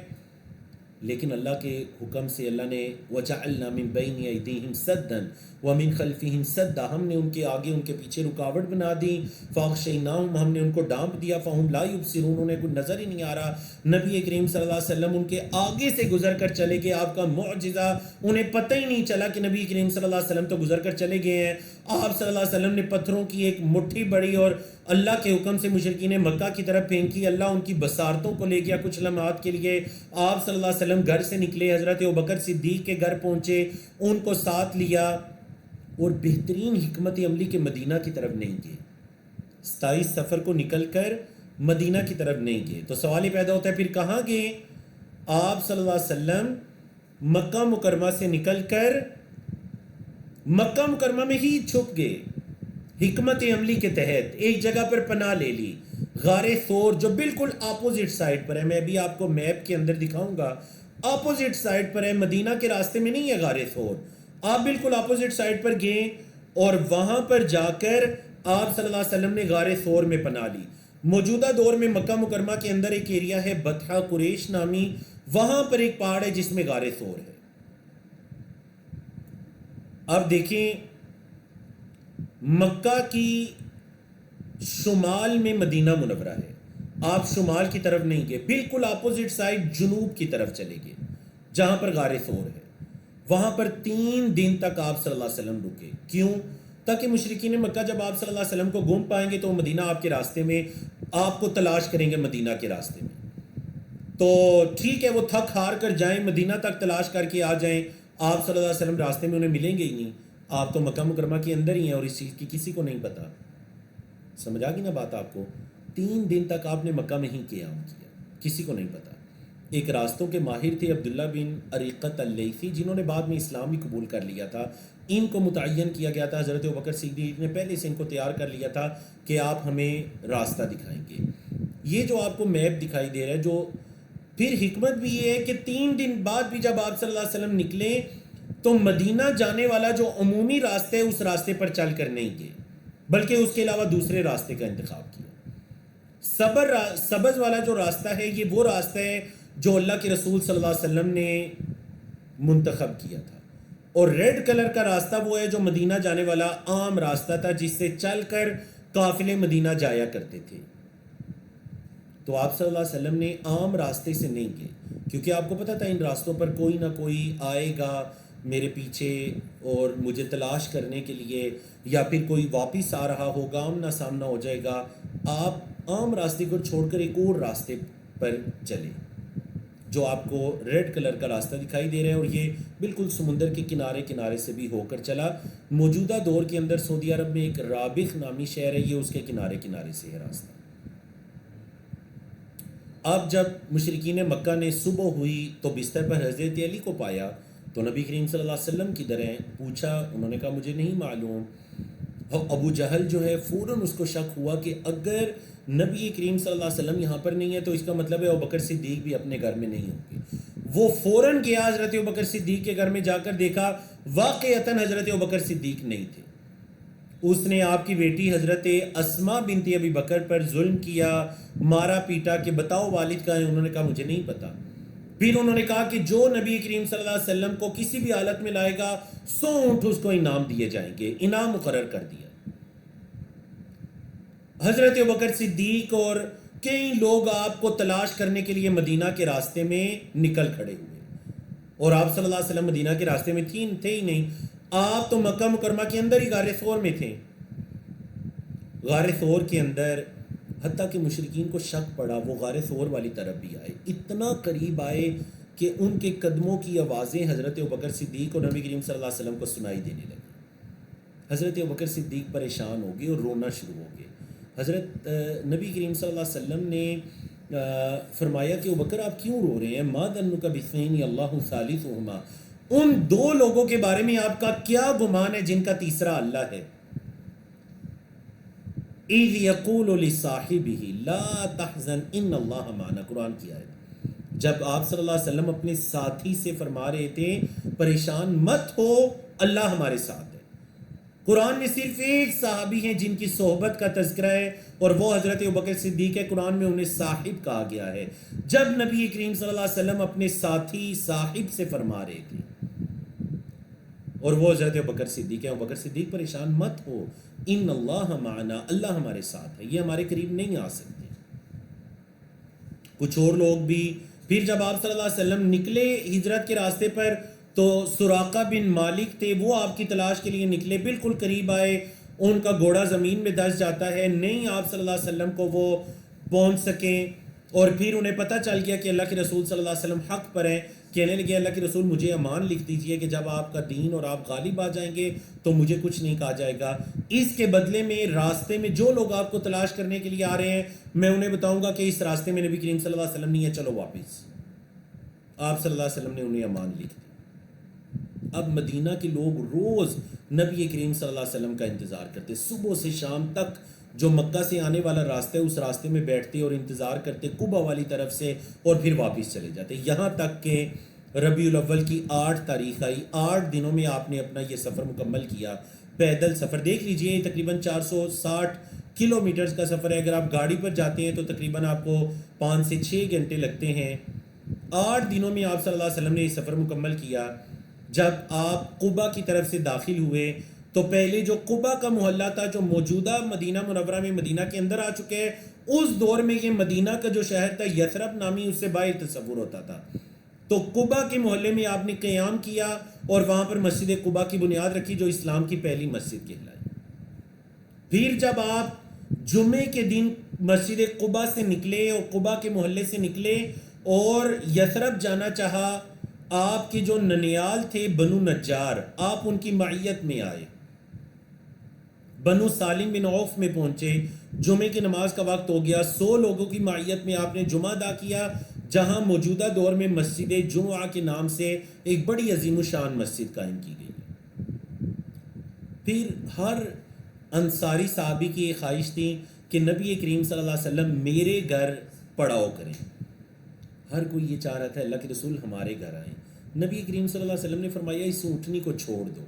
Speaker 1: لیکن اللہ کے حکم سے اللہ نے وَجَعَلْنَا مِن بَيْنِ أَيْدِيهِمْ سَدًّا وَمِن خَلْفِهِمْ سَدًّا، ہم نے ان کے آگے ان کے پیچھے رکاوٹ بنا دی۔ فَأَغْشَيْنَاهُمْ، ہم نے ان کو ڈانپ دیا۔ فَهُمْ لَا يُبْصِرُونَ، انہیں کوئی نظر ہی نہیں آ رہا۔ نبی کریم صلی اللہ علیہ وسلم ان کے آگے سے گزر کر چلے گئے، آپ کا معجزہ انہیں پتہ ہی نہیں چلا کہ نبی کریم صلی اللہ علیہ وسلم تو گزر کر چلے گئے ہیں۔ آپ صلی اللہ علیہ وسلم نے پتھروں کی ایک مٹھی بڑی اور اللہ کے حکم سے مشرکین مکہ کی طرف پھینکی، اللہ ان کی بصارتوں کو لے گیا کچھ لمحات کے لیے. آپ صلی اللہ علیہ وسلم گھر سے نکلے، حضرت ابوبکر صدیق کے گھر پہنچے، ان کو ساتھ لیا اور بہترین حکمت عملی کے مدینہ کی طرف نہیں گئے. 27 سفر کو نکل کر مدینہ کی طرف نہیں گئے. تو سوال یہ پیدا ہوتا ہے پھر کہاں گئے؟ آپ صلی اللہ علیہ وسلم مکہ مکرمہ سے نکل کر مکہ مکرمہ میں ہی چھپ گئے. حکمت عملی کے تحت ایک جگہ پر پناہ لے لی، غار ثور، جو بالکل اپوزٹ سائڈ پر ہے. میں ابھی آپ کو میپ کے اندر دکھاؤں گا، اپوزٹ سائڈ پر ہے، مدینہ کے راستے میں نہیں ہے غار ثور. آپ بالکل اپوزٹ سائڈ پر گئے اور وہاں پر جا کر آپ صلی اللہ علیہ وسلم نے غار ثور میں پناہ لی. موجودہ دور میں مکہ مکرمہ کے اندر ایک ایریا ہے بطحہ قریش نامی، وہاں پر ایک پہاڑ ہے جس میں غار ثور ہے. اب دیکھیں، مکہ کی شمال میں مدینہ منورہ ہے، آپ شمال کی طرف نہیں گئے، بالکل اپوزٹ سائڈ جنوب کی طرف چلے گئے جہاں پر غار ثور ہے. وہاں پر 3 دن تک آپ صلی اللہ علیہ وسلم رکے. کیوں؟ تاکہ مشرکین مکہ جب آپ صلی اللہ علیہ وسلم کو گھوم پائیں گے تو مدینہ آپ کے راستے میں آپ کو تلاش کریں گے. مدینہ کے راستے میں تو ٹھیک ہے، وہ تھک ہار کر جائیں، مدینہ تک تلاش کر کے آ جائیں، آپ صلی اللہ علیہ وسلم راستے میں انہیں ملیں گے ہی نہیں. آپ تو مکہ مکرمہ کے اندر ہی ہیں اور اس چیز کی کسی کو نہیں پتا. سمجھ آ گئی نا بات آپ کو؟ 3 دن تک آپ نے مکہ میں ہی قیام کیا، کسی کو نہیں پتا. ایک راستوں کے ماہر تھے عبداللہ بن اریقت اللیثی، جنہوں نے بعد میں اسلام بھی قبول کر لیا تھا. ان کو متعین کیا گیا تھا، حضرت ابوبکر صدیق نے پہلے سے ان کو تیار کر لیا تھا کہ آپ ہمیں راستہ دکھائیں گے. یہ جو آپ کو میپ دکھائی دے رہا ہے، جو پھر حکمت بھی یہ ہے کہ 3 دن بعد بھی جب آپ صلی اللہ علیہ وسلم نکلے تو مدینہ جانے والا جو عمومی راستہ ہے اس راستے پر چل کر نہیں گئے، بلکہ اس کے علاوہ دوسرے راستے کا انتخاب کیا. سبز والا جو راستہ ہے، یہ وہ راستہ ہے جو اللہ کے رسول صلی اللہ علیہ وسلم نے منتخب کیا تھا، اور ریڈ کلر کا راستہ وہ ہے جو مدینہ جانے والا عام راستہ تھا جس سے چل کر قافلے مدینہ جایا کرتے تھے. تو آپ صلی اللہ علیہ وسلم نے عام راستے سے نہیں گئے، کیونکہ آپ کو پتہ تھا ان راستوں پر کوئی نہ کوئی آئے گا میرے پیچھے اور مجھے تلاش کرنے کے لیے، یا پھر کوئی واپس آ رہا ہوگا، آمنا سامنا ہو جائے گا. آپ عام راستے کو چھوڑ کر ایک اور راستے پر چلے جو آپ کو ریڈ کلر کا راستہ دکھائی دے رہا ہے، اور یہ بالکل سمندر کے کنارے کنارے سے بھی ہو کر چلا. موجودہ دور کے اندر سعودی عرب میں ایک رابغ نامی شہر ہے، یہ اس کے کنارے کنارے سے ہے راستہ. اب جب مشرکین مکہ نے صبح ہوئی تو بستر پر حضرت علی کو پایا تو نبی کریم صلی اللہ علیہ وسلم کی دریں پوچھا. انہوں نے کہا مجھے نہیں معلوم. ابو جہل جو ہے فوراً اس کو شک ہوا کہ اگر نبی کریم صلی اللہ علیہ وسلم یہاں پر نہیں ہے تو اس کا مطلب ہے ابوبکر صدیق بھی اپنے گھر میں نہیں ہوں گے. وہ فوراً گیا حضرت ابوبکر صدیق کے گھر میں، جا کر دیکھا واقعتاً حضرت ابوبکر صدیق نہیں تھے. اس نے آپ کی بیٹی حضرت اسماء بنت ابی بکر پر ظلم کیا، مارا پیٹا کہ بتاؤ والد کہاں ہے. انہوں نے کہا مجھے نہیں پتا. پھر انہوں نے کہا کہ جو نبی کریم صلی اللہ علیہ وسلم کو کسی بھی حالت میں لائے گا 100 اونٹ اس کو انعام دیے جائیں گے. انعام مقرر کر دیا. حضرت ابوبکر صدیق اور کئی لوگ آپ کو تلاش کرنے کے لیے مدینہ کے راستے میں نکل کھڑے ہوئے، اور آپ صلی اللہ علیہ وسلم مدینہ کے راستے میں تھے ہی نہیں. آپ تو مکہ مکرمہ کے اندر ہی غار ثور میں تھے. غار ثور کے اندر حتیٰ کہ مشرکین کو شک پڑا وہ غار ثور والی طرف بھی آئے، اتنا قریب آئے کہ ان کے قدموں کی آوازیں حضرت ابوبکر صدیق اور نبی کریم صلی اللہ علیہ وسلم کو سنائی دینے لگی. حضرت ابوبکر صدیق پریشان ہو گئے اور رونا شروع ہو گئے. حضرت نبی کریم صلی اللہ علیہ وسلم نے فرمایا کہ ابوبکر آپ کیوں رو رہے ہیں؟ ما ظنک باثنین اللہ ثالثہما، ان 2 لوگوں کے بارے میں آپ کا کیا گمان ہے جن کا تیسرا اللہ ہے؟ اذ یقول لصاحبہ لا تحزن ان اللہ معنا، قرآن کی آیت. جب آپ صلی اللہ علیہ وسلم اپنے ساتھی سے فرما رہے تھے پریشان مت ہو، اللہ ہمارے ساتھ ہے. قرآن میں صرف ایک صحابی ہیں جن کی صحبت کا تذکرہ ہے اور وہ حضرت ابوبکر صدیق ہے. قرآن میں انہیں صاحب کہا گیا ہے. جب نبی کریم صلی اللہ علیہ وسلم اپنے ساتھی صاحب سے فرما رہے تھے اور وہ حضرت ابوبکر صدیق ہے، ابوبکر صدیق پریشان مت ہو، ان اللہ معنا، اللہ ہمارے ساتھ ہے، یہ ہمارے قریب نہیں آ سکتے. کچھ اور لوگ بھی پھر جب آپ صلی اللہ علیہ وسلم نکلے ہجرت کے راستے پر تو سراقہ بن مالک تھے، وہ آپ کی تلاش کے لیے نکلے، بالکل قریب آئے ان کا گھوڑا زمین میں دھس جاتا ہے، نہیں آپ صلی اللہ علیہ وسلم کو وہ پہنچ سکیں، اور پھر انہیں پتہ چل گیا کہ اللہ کے رسول صلی اللہ علیہ وسلم حق پر ہیں، کہنے لگے اللہ کے رسول مجھے امان لکھ دیجئے کہ جب آپ کا دین اور آپ غالب آ جائیں گے تو مجھے کچھ نہیں کہا جائے گا، اس کے بدلے میں راستے میں جو لوگ آپ کو تلاش کرنے کے لیے آ رہے ہیں میں انہیں بتاؤں گا کہ اس راستے میں نبی کریم صلی اللہ علیہ وسلم نہیں ہے، چلو واپس۔ آپ صلی اللہ علیہ وسلم نے انہیں امان لکھ دی۔ اب مدینہ کے لوگ روز نبی کریم صلی اللہ علیہ وسلم کا انتظار کرتے، صبح سے شام تک جو مکہ سے آنے والا راستہ ہے اس راستے میں بیٹھتے اور انتظار کرتے قبا والی طرف سے، اور پھر واپس چلے جاتے، یہاں تک کہ ربیع الاول کی 8 تاریخ آئی، 8 دنوں میں آپ نے اپنا یہ سفر مکمل کیا، پیدل سفر دیکھ لیجئے، یہ تقریباً 460 کلومیٹرز کا سفر ہے، اگر آپ گاڑی پر جاتے ہیں تو تقریباً آپ کو 5 سے 6 گھنٹے لگتے ہیں۔ 8 دنوں میں آپ صلی اللہ علیہ وسلم نے یہ سفر مکمل کیا۔ جب آپ قبا کی طرف سے داخل ہوئے تو پہلے جو قبا کا محلہ تھا جو موجودہ مدینہ منورہ میں مدینہ کے اندر آ چکے ہیں، اس دور میں یہ مدینہ کا جو شہر تھا یثرب نامی اس سے باہر تصور ہوتا تھا، تو قبا کے محلے میں آپ نے قیام کیا اور وہاں پر مسجد قبا کی بنیاد رکھی جو اسلام کی پہلی مسجد کہلائی۔ پھر جب آپ جمعے کے دن مسجد قبا سے نکلے اور قبا کے محلے سے نکلے اور یثرب جانا چاہا، آپ کے جو ننیال تھے بنو نجار، آپ ان کی معیت میں آئے، بنو سالم بن عوف میں پہنچے، جمعے کی نماز کا وقت ہو گیا، 100 لوگوں کی معیت میں آپ نے جمعہ ادا کیا، جہاں موجودہ دور میں مسجد جمعہ کے نام سے ایک بڑی عظیم الشان مسجد قائم کی گئی۔ پھر ہر انصاری صحابی کی یہ خواہش تھی کہ نبی کریم صلی اللہ علیہ وسلم میرے گھر پڑاؤ کریں، ہر کوئی یہ چاہ رہا تھا اللہ کے رسول ہمارے گھر آئیں۔ نبی کریم صلی اللہ علیہ وسلم نے فرمایا اس اونٹنی کو چھوڑ دو،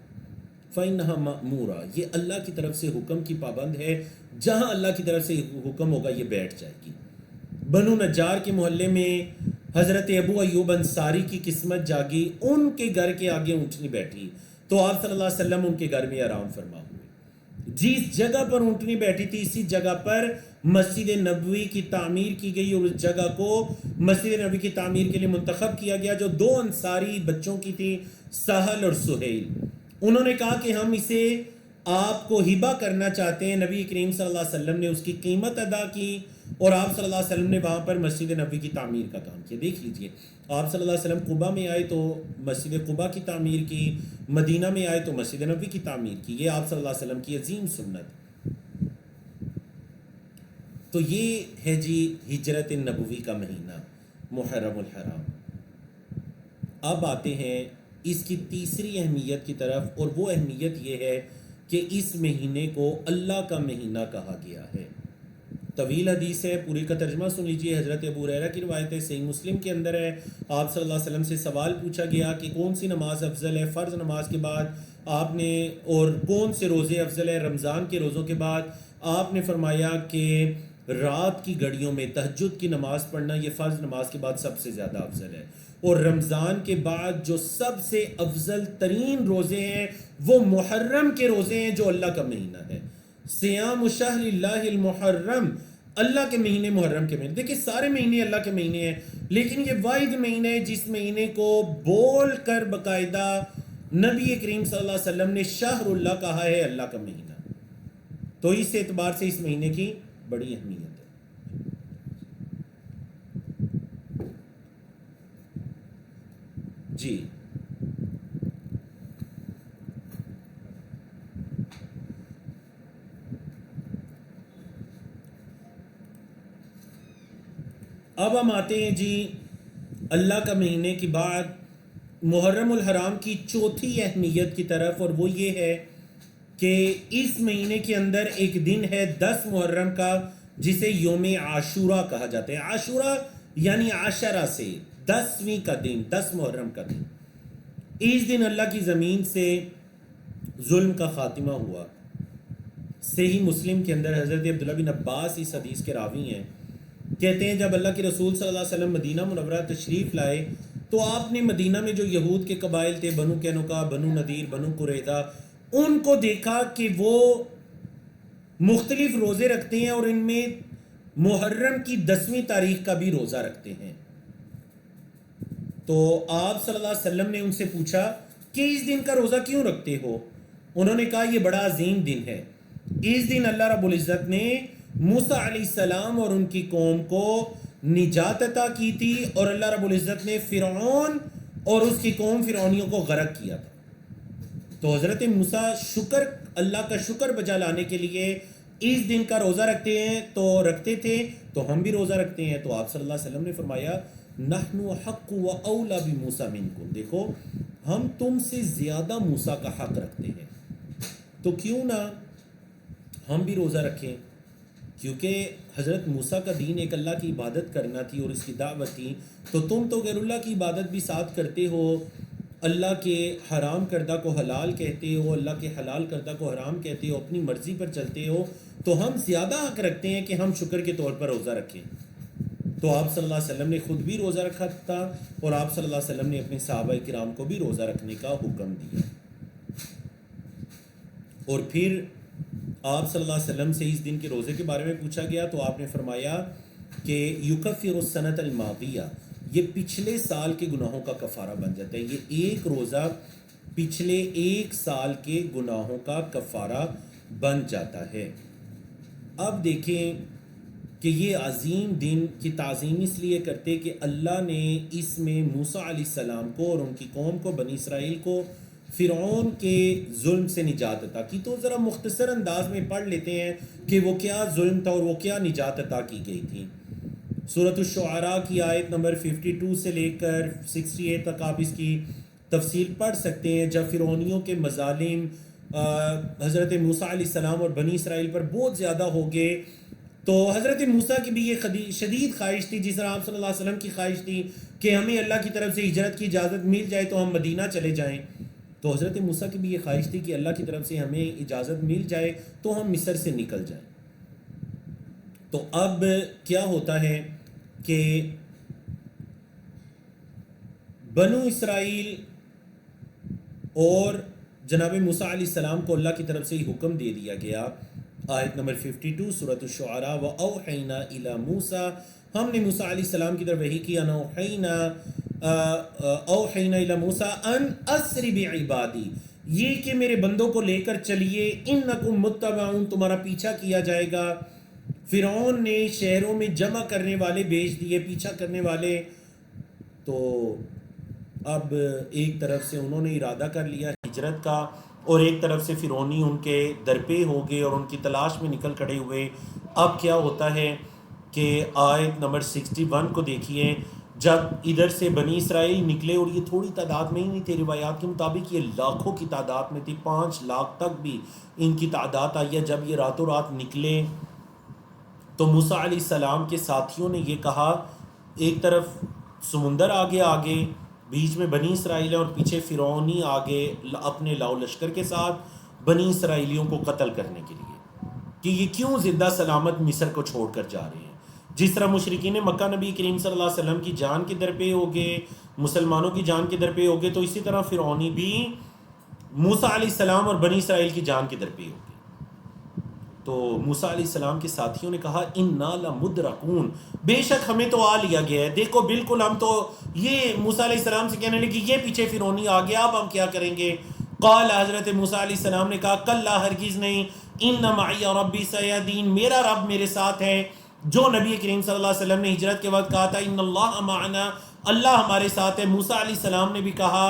Speaker 1: فَإِنَّهَا مَأْمُورَةٌ، یہ اللہ کی طرف سے حکم کی پابند ہے، جہاں اللہ کی طرف سے حکم ہوگا یہ بیٹھ جائے گی۔ بنو نجار کے محلے میں حضرت ابو ایوب انصاری کی قسمت جاگی، ان کے گھر کے آگے اونٹنی بیٹھی تو آپ صلی اللہ علیہ وسلم ان کے گھر میں آرام فرما ہوئے۔ جس جگہ پر اونٹنی بیٹھی تھی اسی جگہ پر مسجد نبوی کی تعمیر کی گئی، اور اس جگہ کو مسجد نبوی کی تعمیر کے لیے منتخب کیا گیا جو 2 انصاری بچوں کی تھی، سہل اور سہیل۔ انہوں نے کہا کہ ہم اسے آپ کو ہبہ کرنا چاہتے ہیں، نبی کریم صلی اللہ علیہ وسلم نے اس کی قیمت ادا کی اور آپ صلی اللہ علیہ وسلم نے وہاں پر مسجد نبوی کی تعمیر کا کام کیا۔ دیکھ لیجئے آپ صلی اللہ علیہ وسلم قبا میں آئے تو مسجد قبا کی تعمیر کی، مدینہ میں آئے تو مسجد نبوی کی تعمیر کی، یہ آپ صلی اللہ علیہ وسلم کی عظیم سنت۔ تو یہ ہے جی ہجرت نبوی کا مہینہ محرم الحرام۔ اب آتے ہیں اس کی تیسری اہمیت کی طرف، اور وہ اہمیت یہ ہے کہ اس مہینے کو اللہ کا مہینہ کہا گیا ہے۔ طویل حدیث ہے، پوری کا ترجمہ سن لیجئے، حضرت ابو ہریرہ کی روایت ہے، صحیح مسلم کے اندر ہے، آپ صلی اللہ علیہ وسلم سے سوال پوچھا گیا کہ کون سی نماز افضل ہے فرض نماز کے بعد، آپ نے، اور کون سے روزے افضل ہے رمضان کے روزوں کے بعد، آپ نے فرمایا کہ رات کی گھڑیوں میں تہجد کی نماز پڑھنا یہ فرض نماز کے بعد سب سے زیادہ افضل ہے، اور رمضان کے بعد جو سب سے افضل ترین روزے ہیں وہ محرم کے روزے ہیں جو اللہ کا مہینہ ہے۔ صیام شہر اللہ المحرم، اللہ کے مہینے محرم کے مہینے، دیکھیں سارے مہینے اللہ کے مہینے ہیں لیکن یہ واحد مہینہ ہے جس مہینے کو بول کر باقاعدہ نبی کریم صلی اللہ علیہ وسلم نے شہر اللہ کہا ہے، اللہ کا مہینہ، تو اس اعتبار سے اس مہینے کی بڑی اہمیت ہے۔ جی اب ہم آتے ہیں جی اللہ کا مہینے کے بعد محرم الحرام کی چوتھی اہمیت کی طرف، اور وہ یہ ہے کہ اس مہینے کے اندر ایک دن ہے 10 محرم کا جسے یوم عاشورہ کہا جاتا ہے۔ عاشورہ یعنی عشرہ سے 10ویں کا دن، 10 محرم کا دن۔ اس دن اللہ کی زمین سے ظلم کا خاتمہ ہوا۔ صحیح مسلم کے اندر حضرت عبداللہ بن عباس اس حدیث کے راوی ہیں، کہتے ہیں جب اللہ کے رسول صلی اللہ علیہ وسلم مدینہ منورہ تشریف لائے تو آپ نے مدینہ میں جو یہود کے قبائل تھے، بنو قینقاع، بنو نذیر، بنو قریظہ، ان کو دیکھا کہ وہ مختلف روزے رکھتے ہیں اور ان میں محرم کی 10ویں تاریخ کا بھی روزہ رکھتے ہیں۔ تو آپ صلی اللہ علیہ وسلم نے ان سے پوچھا کہ اس دن کا روزہ کیوں رکھتے ہو؟ انہوں نے کہا یہ بڑا عظیم دن ہے، اس دن اللہ رب العزت نے موسیٰ علیہ السلام اور ان کی قوم کو نجات عطا کی تھی، اور اللہ رب العزت نے فرعون اور اس کی قوم فرعونیوں کو غرق کیا تھا۔ تو حضرت موسیٰ اللہ کا شکر بجا لانے کے لیے اس دن کا روزہ رکھتے تھے، تو ہم بھی روزہ رکھتے ہیں۔ تو آپ صلی اللہ علیہ وسلم نے فرمایا نحن حق و اولا بموسیٰ منکم، دیکھو ہم تم سے زیادہ موسیٰ کا حق رکھتے ہیں، تو کیوں نہ ہم بھی روزہ رکھیں، کیونکہ حضرت موسیٰ کا دین ایک اللہ کی عبادت کرنا تھی اور اس کی دعوت تھی، تو تم تو غیر اللہ کی عبادت بھی ساتھ کرتے ہو، اللہ کے حرام کردہ کو حلال کہتے ہو، اللہ کے حلال کردہ کو حرام کہتے ہو، اپنی مرضی پر چلتے ہو، تو ہم زیادہ حق رکھتے ہیں کہ ہم شکر کے طور پر روزہ رکھیں۔ تو آپ صلی اللہ علیہ وسلم نے خود بھی روزہ رکھا تھا، اور آپ صلی اللہ علیہ وسلم نے اپنے صحابہ کرام کو بھی روزہ رکھنے کا حکم دیا۔ اور پھر آپ صلی اللہ علیہ وسلم سے اس دن کے روزے کے بارے میں پوچھا گیا، تو آپ نے فرمایا کہ یکفر السنۃ الماضیہ، یہ پچھلے سال کے گناہوں کا کفارہ بن جاتا ہے، یہ ایک روزہ پچھلے ایک سال کے گناہوں کا کفارہ بن جاتا ہے۔ اب دیکھیں کہ یہ عظیم دن کی تعظیم اس لیے کرتے کہ اللہ نے اس میں موسیٰ علیہ السلام کو اور ان کی قوم کو، بنی اسرائیل کو، فرعون کے ظلم سے نجات عطا کی۔ تو ذرا مختصر انداز میں پڑھ لیتے ہیں کہ وہ کیا ظلم تھا اور وہ کیا نجات عطا کی گئی تھی۔ سورۃ الشعراء کی آیت نمبر 52 سے لے کر 68 تک آپ اس کی تفصیل پڑھ سکتے ہیں، جب فرعونیوں کے مظالم حضرت موسیٰ علیہ السلام اور بنی اسرائیل پر بہت زیادہ ہو گئے، تو حضرت موسیٰ کی بھی یہ شدید خواہش تھی، جس طرح آپ صلی اللہ علیہ وسلم کی خواہش تھی کہ ہمیں اللہ کی طرف سے ہجرت کی اجازت مل جائے تو ہم مدینہ چلے جائیں، تو حضرت موسیٰ کی بھی یہ خواہش تھی کہ اللہ کی طرف سے ہمیں اجازت مل جائے تو ہم مصر سے نکل جائیں۔ تو اب کیا ہوتا ہے کہ بنو اسرائیل اور جناب موسیٰ علیہ السلام کو اللہ کی طرف سے ہی حکم دے دیا گیا۔ آیت نمبر 52 سورۃ الشعراء، وَأَوْحَيْنَا إِلَى مُوسَىٰ، ہم نے موسیٰ علیہ السلام کی طرف وحی کی، أَوْحَيْنَا إِلَى مُوسَىٰ أَنْ أَسْرِ بِعِبَادِي، یہ کہ میرے بندوں کو لے کر چلیے، إِنَّكُمْ مُتَّبَعُونَ، تمہارا پیچھا کیا جائے گا۔ فرعون نے شہروں میں جمع کرنے والے بھیج دیے، پیچھا کرنے والے، تو اب ایک طرف سے انہوں نے ارادہ کر لیا ہجرت کا، اور ایک طرف سے فرعونی ان کے درپے ہو گئے اور ان کی تلاش میں نکل کھڑے ہوئے۔ اب کیا ہوتا ہے کہ آیت نمبر 61 کو دیکھیے، جب ادھر سے بنی اسرائیل نکلے، اور یہ تھوڑی تعداد میں ہی نہیں تھے، روایات کے مطابق یہ لاکھوں کی تعداد میں تھی، 5 لاکھ تک بھی ان کی تعداد آئی ہے۔ جب یہ راتوں رات نکلے تو موسیٰ علیہ السلام کے ساتھیوں نے یہ کہا، ایک طرف سمندر آگے بیچ میں بنی اسرائیل اور پیچھے فرعونی آگے اپنے لاؤ لشکر کے ساتھ بنی اسرائیلیوں کو قتل کرنے کے لیے، کہ یہ کیوں زندہ سلامت مصر کو چھوڑ کر جا رہے ہیں۔ جس طرح مشرکین مکہ نبی کریم صلی اللہ علیہ وسلم کی جان کے درپے ہو گئے، مسلمانوں کی جان کے درپے ہو گئے، تو اسی طرح فرعونی بھی موسیٰ علیہ السلام اور بنی اسرائیل کی جان کے درپے ہو گئے۔ تو موسیٰ علیہ السلام کے ساتھیوں نے کہا اِنَّا لَمُدْرَكُونَ، بے شک ہمیں تو آ لیا گیا ہے، دیکھو بالکل ہم تو، یہ موسیٰ علیہ السلام سے کہنے لگے یہ پیچھے فرعونی آ گیا، اب ہم کیا کریں گے؟ قال، حضرت موسیٰ علیہ السلام نے کہا کلا، ہرگز نہیں، اِنَّ مَعِيَ رَبِّي سَيَهْدِينِ، میرا رب میرے ساتھ ہے، جو نبی کریم صلی اللہ علیہ وسلم نے ہجرت کے وقت کہا تھا اِنَّ اللَّهَ مَعَنَا، اللہ ہمارے ساتھ ہے۔ موسیٰ علیہ السلام نے بھی کہا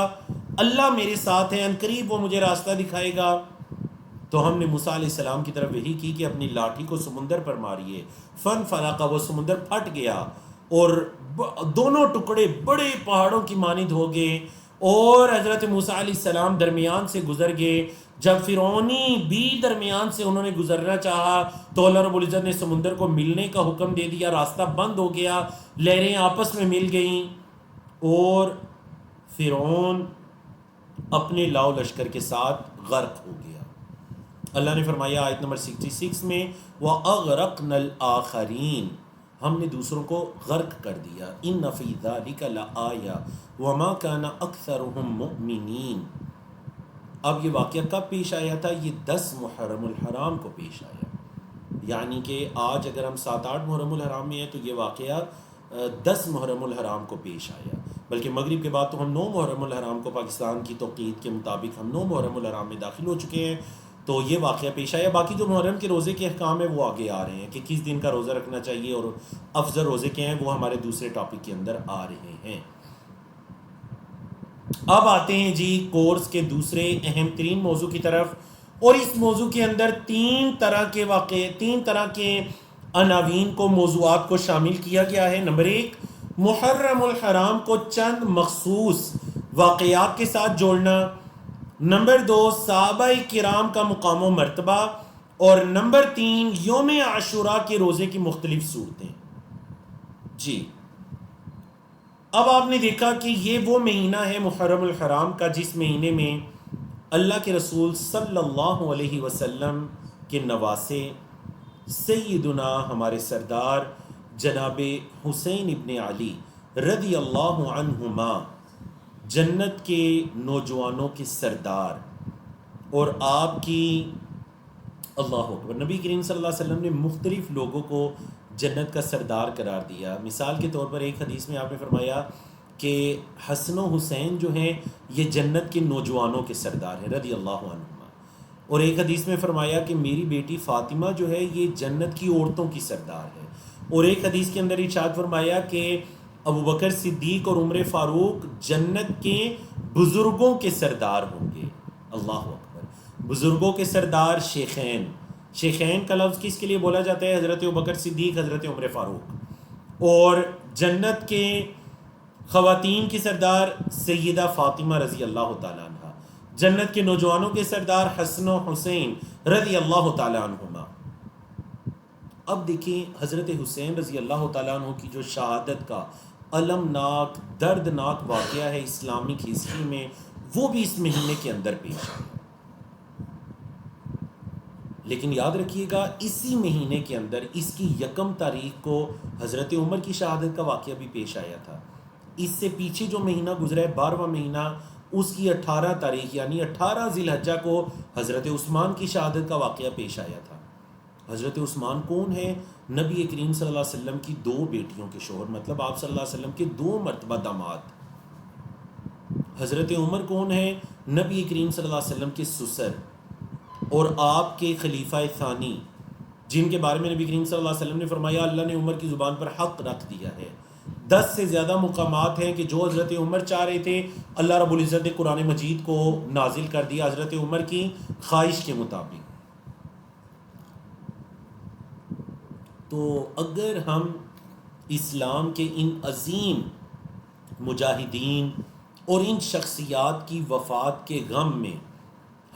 Speaker 1: اللہ میرے ساتھ ہے، ان قریب وہ مجھے راستہ دکھائے گا۔ تو ہم نے موسیٰ علیہ السلام کی طرف یہی کی کہ اپنی لاٹھی کو سمندر پر ماریے، فن فلق، وہ سمندر پھٹ گیا اور دونوں ٹکڑے بڑے پہاڑوں کی مانند ہو گئے، اور حضرت موسیٰ علیہ السلام درمیان سے گزر گئے۔ جب فرعونی بھی درمیان سے انہوں نے گزرنا چاہا تو اللہ رب العزت نے سمندر کو ملنے کا حکم دے دیا، راستہ بند ہو گیا، لہریں آپس میں مل گئیں، اور فرعون اپنے لاؤ لشکر کے ساتھ غرق ہو گیا۔ اللہ نے فرمایا آیت نمبر 66 میں وَأَغْرَقْنَا الْآخَرِينَ، ہم نے دوسروں کو غرق کر دیا۔ إِنَّ فِي ذَلِكَ لَآيَةً وَمَا كَانَ أَكْثَرُهُم مُؤْمِنِينَ۔ اب یہ واقعہ کب پیش آیا تھا؟ یہ 10 محرم الحرام کو پیش آیا، یعنی کہ آج اگر ہم 7-8 محرم الحرام میں ہیں تو یہ واقعہ 10 محرم الحرام کو پیش آیا، بلکہ مغرب کے بعد تو ہم 9 محرم الحرام کو، پاکستان کی توقیت کے مطابق ہم 9 محرم الحرام میں داخل ہو چکے ہیں۔ تو یہ واقعہ پیش آیا. باقی جو محرم کے روزے کے احکام ہیں وہ آگے آ رہے ہیں کہ کس دن کا روزہ رکھنا چاہیے اور افضل روزے کیا ہیں، وہ ہمارے دوسرے ٹاپک کے اندر آ رہے ہیں. اب آتے ہیں جی کورس کے دوسرے اہم ترین موضوع کی طرف، اور اس موضوع کے اندر تین طرح کے عناوین کو، موضوعات کو شامل کیا گیا ہے. نمبر 1، محرم الحرام کو چند مخصوص واقعات کے ساتھ جوڑنا. نمبر 2، صحابہ کرام کا مقام و مرتبہ. اور نمبر 3، یوم عاشوراء کے روزے کی مختلف صورتیں. جی اب آپ نے دیکھا کہ یہ وہ مہینہ ہے محرم الحرام کا جس مہینے میں اللہ کے رسول صلی اللہ علیہ وسلم کے نواسے سیدنا ہمارے سردار جناب حسین ابن علی رضی اللہ عنہما، جنت کے نوجوانوں کے سردار، اور آپ کی اللہ اکبر، نبی کریم صلی اللہ علیہ وسلم نے مختلف لوگوں کو جنت کا سردار قرار دیا. مثال کے طور پر ایک حدیث میں آپ نے فرمایا کہ حسن و حسین جو ہیں یہ جنت کے نوجوانوں کے سردار ہیں رضی اللہ عنہما. اور ایک حدیث میں فرمایا کہ میری بیٹی فاطمہ جو ہے یہ جنت کی عورتوں کی سردار ہے. اور ایک حدیث کے اندر ارشاد فرمایا کہ ابو بکر صدیق اور عمر فاروق جنت کے بزرگوں کے سردار ہوں گے. اللہ اکبر، بزرگوں کے سردار شیخین. شیخین کا لفظ کس کے لیے بولا جاتا ہے؟ حضرت ابوبکر صدیق، حضرت عمر فاروق. اور جنت کے خواتین کی سردار سیدہ فاطمہ رضی اللہ تعالیٰ عنہ. جنت کے نوجوانوں کے سردار حسن و حسین رضی اللہ تعالیٰ عنہما. اب دیکھیں حضرت حسین رضی اللہ تعالیٰ عنہ کی جو شہادت کا المناک دردناک واقعہ ہے اسلامک ہسٹری میں، وہ بھی اس مہینے کے اندر پیش آیا. لیکن یاد رکھیے گا اسی مہینے کے اندر اس کی 1 تاریخ کو حضرت عمر کی شہادت کا واقعہ بھی پیش آیا تھا. اس سے پیچھے جو مہینہ گزرا ہے 12واں مہینہ، اس کی 18 تاریخ یعنی 18 ذی الحجہ کو حضرت عثمان کی شہادت کا واقعہ پیش آیا تھا. حضرت عثمان کون ہے؟ نبی کریم صلی اللہ علیہ وسلم کی 2 بیٹیوں کے شوہر، مطلب آپ صلی اللہ علیہ وسلم کے 2 مرتبہ داماد. حضرت عمر کون ہے؟ نبی کریم صلی اللہ علیہ وسلم کے سسر اور آپ کے خلیفہ ثانی، جن کے بارے میں نبی کریم صلی اللہ علیہ وسلم نے فرمایا اللہ نے عمر کی زبان پر حق رکھ دیا ہے. 10 سے زیادہ مقامات ہیں کہ جو حضرت عمر چاہ رہے تھے اللہ رب العزت نے قرآن مجید کو نازل کر دیا حضرت عمر کی خواہش کے مطابق. تو اگر ہم اسلام کے ان عظیم مجاہدین اور ان شخصیات کی وفات کے غم میں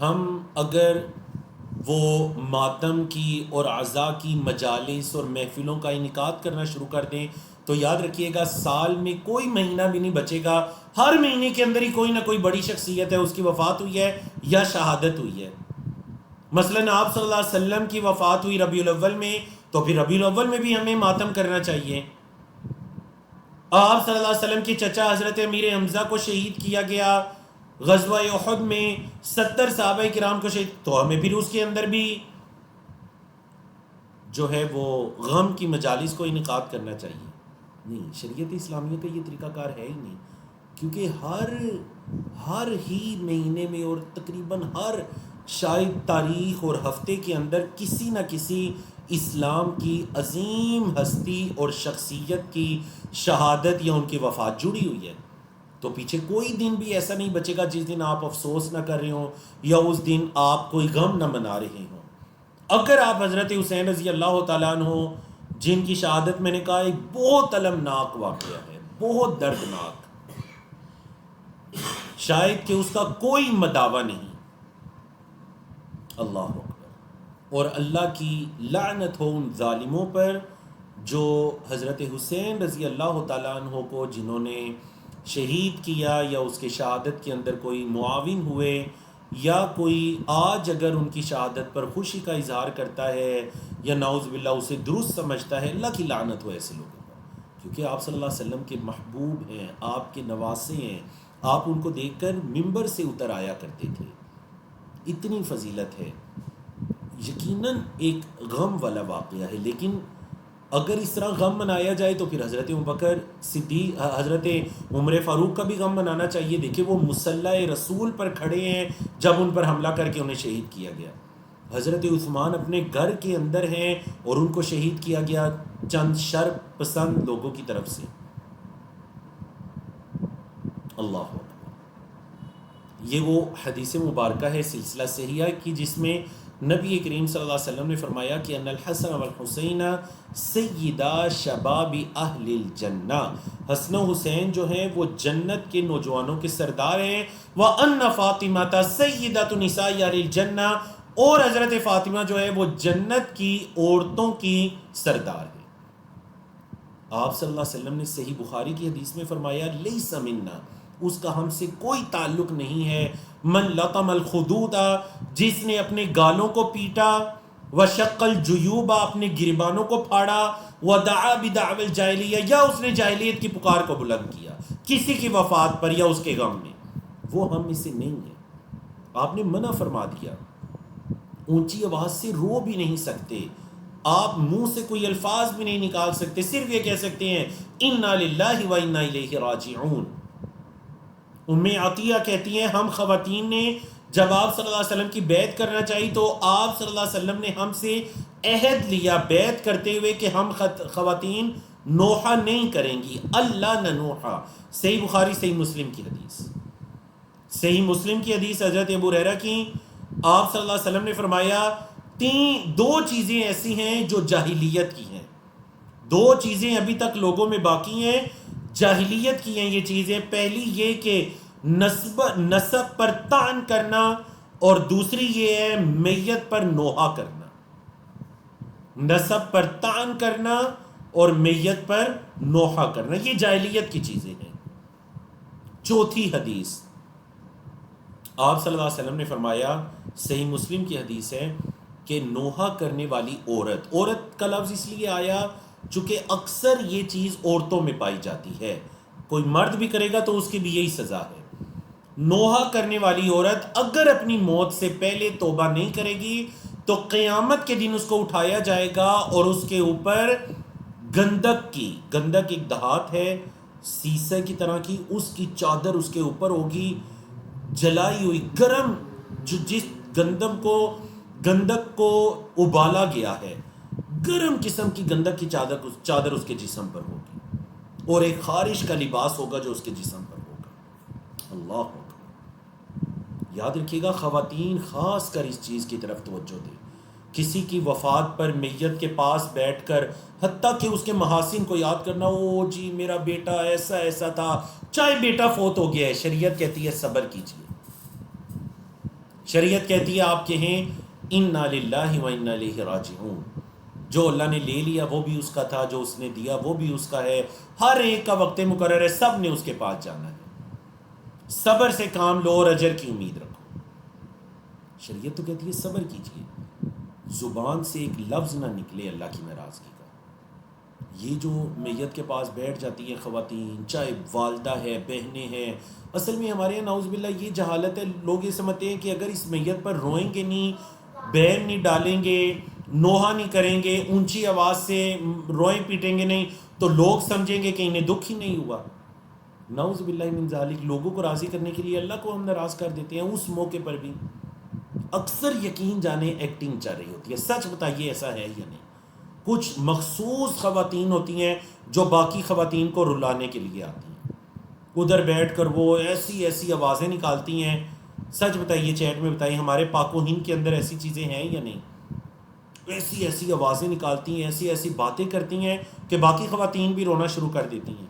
Speaker 1: ہم اگر وہ ماتم کی اور عزا کی مجالس اور محفلوں کا انعقاد کرنا شروع کر دیں تو یاد رکھیے گا سال میں کوئی مہینہ بھی نہیں بچے گا، ہر مہینے کے اندر ہی کوئی نہ کوئی بڑی شخصیت ہے، اس کی وفات ہوئی ہے یا شہادت ہوئی ہے. مثلاً آپ صلی اللہ علیہ وسلم کی وفات ہوئی ربیع الاول میں، تو پھر ربیع الاول میں بھی ہمیں ماتم کرنا چاہیے. آپ صلی اللہ علیہ وسلم کے چچا حضرت امیر حمزہ کو شہید کیا گیا غزوہ احد میں، 70 صحابہ کرام کو شہید، تو ہمیں پھر اس کے اندر بھی جو ہے وہ غم کی مجالس کو انعقاد کرنا چاہیے. نہیں، شریعت اسلامیہ کا یہ طریقہ کار ہے ہی نہیں، کیونکہ ہر ہی مہینے میں اور تقریباً ہر شاید تاریخ اور ہفتے کے اندر کسی نہ کسی اسلام کی عظیم ہستی اور شخصیت کی شہادت یا ان کی وفات جڑی ہوئی ہے. تو پیچھے کوئی دن بھی ایسا نہیں بچے گا جس دن آپ افسوس نہ کر رہے ہوں یا اس دن آپ کوئی غم نہ منا رہے ہوں. اگر آپ حضرت حسین رضی اللہ تعالیٰ عنہ جن کی شہادت میں نے کہا ایک بہت المناک واقعہ ہے، بہت دردناک، شاید کہ اس کا کوئی مداوع نہیں. اللہ اکبر. اور اللہ کی لعنت ہو ان ظالموں پر جو حضرت حسین رضی اللہ تعالیٰ عنہ کو جنہوں نے شہید کیا یا اس کے شہادت کے اندر کوئی معاون ہوئے یا کوئی آج اگر ان کی شہادت پر خوشی کا اظہار کرتا ہے یا نعوذ باللہ اسے درست سمجھتا ہے، اللہ کی لعنت ہو ایسے لوگوں پر. کیونکہ آپ صلی اللہ علیہ وسلم کے محبوب ہیں، آپ کے نواسے ہیں، آپ ان کو دیکھ کر ممبر سے اتر آیا کرتے تھے. اتنی فضیلت ہے. یقیناً ایک غم والا واقعہ ہے، لیکن اگر اس طرح غم منایا جائے تو پھر حضرت ابوبکر صدیق، حضرت عمر فاروق کا بھی غم منانا چاہیے. دیکھیں وہ مسلح رسول پر کھڑے ہیں جب ان پر حملہ کر کے انہیں شہید کیا گیا. حضرت عثمان اپنے گھر کے اندر ہیں اور ان کو شہید کیا گیا چند شر پسند لوگوں کی طرف سے. اللہ اکبر. یہ وہ حدیث مبارکہ ہے سلسلہ صحیحہ کی جس میں نبی کریم صلی اللہ علیہ وسلم نے فرمایا کہ ان الحسن والحسین سیدہ شباب اہل الجنہ، حسن و حسین جو ہیں وہ جنت کے نوجوانوں کے سردار ہیں. وَأَنَّ فاطمہ سیدۃ نساء اہل الجنہ، اور حضرت فاطمہ جو ہے وہ جنت کی عورتوں کی سردار ہے. آپ صلی اللہ علیہ وسلم نے صحیح بخاری کی حدیث میں فرمایا لیس منا، اس کا ہم سے کوئی تعلق نہیں ہے. من لطم الخدود، جس نے اپنے گالوں کو پیٹا، وشق الجیوب، اپنے گریبانوں کو پھاڑا، ودعا بدعوى الجاہلیہ، یا اس نے جاہلیت کی پکار کو بلند کیا کسی کی وفات پر یا اس کے غم میں، وہ ہم میں سے نہیں ہے. آپ نے منع فرما دیا. اونچی آواز سے رو بھی نہیں سکتے آپ، منہ سے کوئی الفاظ بھی نہیں نکال سکتے، صرف یہ کہہ سکتے ہیں انا للہ و انا الیہ راجعون. ام عطیہ کہتی ہیں ہم خواتین نے جب آپ صلی اللہ علیہ وسلم کی بیعت کرنا چاہی تو آپ صلی اللہ علیہ وسلم نے ہم سے عہد لیا بیعت کرتے ہوئے کہ ہم خواتین نوحہ نہیں کریں گی، اللہ نہ نوحہ. صحیح بخاری صحیح مسلم کی حدیث. صحیح مسلم کی حدیث حضرت ابو ہریرہ کی، آپ صلی اللہ علیہ وسلم نے فرمایا دو چیزیں ایسی ہیں جو جاہلیت کی ہیں، دو چیزیں ابھی تک لوگوں میں باقی ہیں، جاہلیت کی ہیں یہ چیزیں. پہلی یہ کہ نسب پر طعن کرنا، اور دوسری یہ ہے میت پر نوحہ کرنا. نسب پر طعن کرنا اور میت پر نوحہ کرنا، یہ جاہلیت کی چیزیں ہیں. چوتھی حدیث، آپ صلی اللہ علیہ وسلم نے فرمایا، صحیح مسلم کی حدیث ہے کہ نوحہ کرنے والی عورت کا لفظ اس لیے آیا چونکہ اکثر یہ چیز عورتوں میں پائی جاتی ہے، کوئی مرد بھی کرے گا تو اس کی بھی یہی سزا ہے. نوحہ کرنے والی عورت اگر اپنی موت سے پہلے توبہ نہیں کرے گی تو قیامت کے دن اس کو اٹھایا جائے گا اور اس کے اوپر گندک ایک دھات ہے سیسے کی طرح کی، اس کی چادر اس کے اوپر ہوگی جلائی ہوئی گرم، جو جس گندک کو ابالا گیا ہے، گرم قسم کی گندک کی چادر اس کے جسم پر ہوگی، اور ایک خارش کا لباس ہوگا جو اس کے جسم پر ہوگا. اللہ اکبر. یاد رکھیے گا خواتین خاص کر اس چیز کی طرف توجہ دیں. کسی کی وفات پر میت کے پاس بیٹھ کر حتیٰ کہ اس کے محاسن کو یاد کرنا، او جی میرا بیٹا ایسا ایسا تھا، چاہے بیٹا فوت ہو گیا ہے، شریعت کہتی ہے صبر کیجیے. شریعت کہتی ہے آپ کہیں انا للہ و انا الیہ راجعون. جو اللہ نے لے لیا وہ بھی اس کا تھا، جو اس نے دیا وہ بھی اس کا ہے، ہر ایک کا وقت مقرر ہے، سب نے اس کے پاس جانا ہے. صبر سے کام لو اور اجر کی امید رکھو. شریعت تو کہتی ہے صبر کیجیے، زبان سے ایک لفظ نہ نکلے اللہ کی ناراضگی کا. یہ جو میت کے پاس بیٹھ جاتی ہے خواتین، چاہے والدہ ہے، بہنیں ہیں، اصل میں ہمارے یہاں نعوذ باللہ یہ جہالت ہے، لوگ یہ سمجھتے ہیں کہ اگر اس میت پر روئیں گے نہیں، بین نہیں ڈالیں گے، نوحہ نہیں کریں گے، اونچی آواز سے روئیں پیٹیں گے نہیں تو لوگ سمجھیں گے کہ انہیں دکھ ہی نہیں ہوا. نعوذ باللہ من ذالک. لوگوں کو راضی کرنے کے لیے اللہ کو ہم ناراض کر دیتے ہیں. اس موقع پر بھی اکثر یقین جانے ایکٹنگ چل رہی ہوتی ہے. سچ بتائیے ایسا ہے یا نہیں؟ کچھ مخصوص خواتین ہوتی ہیں جو باقی خواتین کو رلانے کے لیے آتی ہیں، ادھر بیٹھ کر وہ ایسی ایسی آوازیں نکالتی ہیں. سچ بتائیے، چیٹ میں بتائیے، ہمارے پاک و ہند کے اندر ایسی چیزیں ہیں یا نہیں؟ ایسی ایسی آوازیں نکالتی ہیں، ایسی ایسی باتیں کرتی ہیں کہ باقی خواتین بھی رونا شروع کر دیتی ہیں.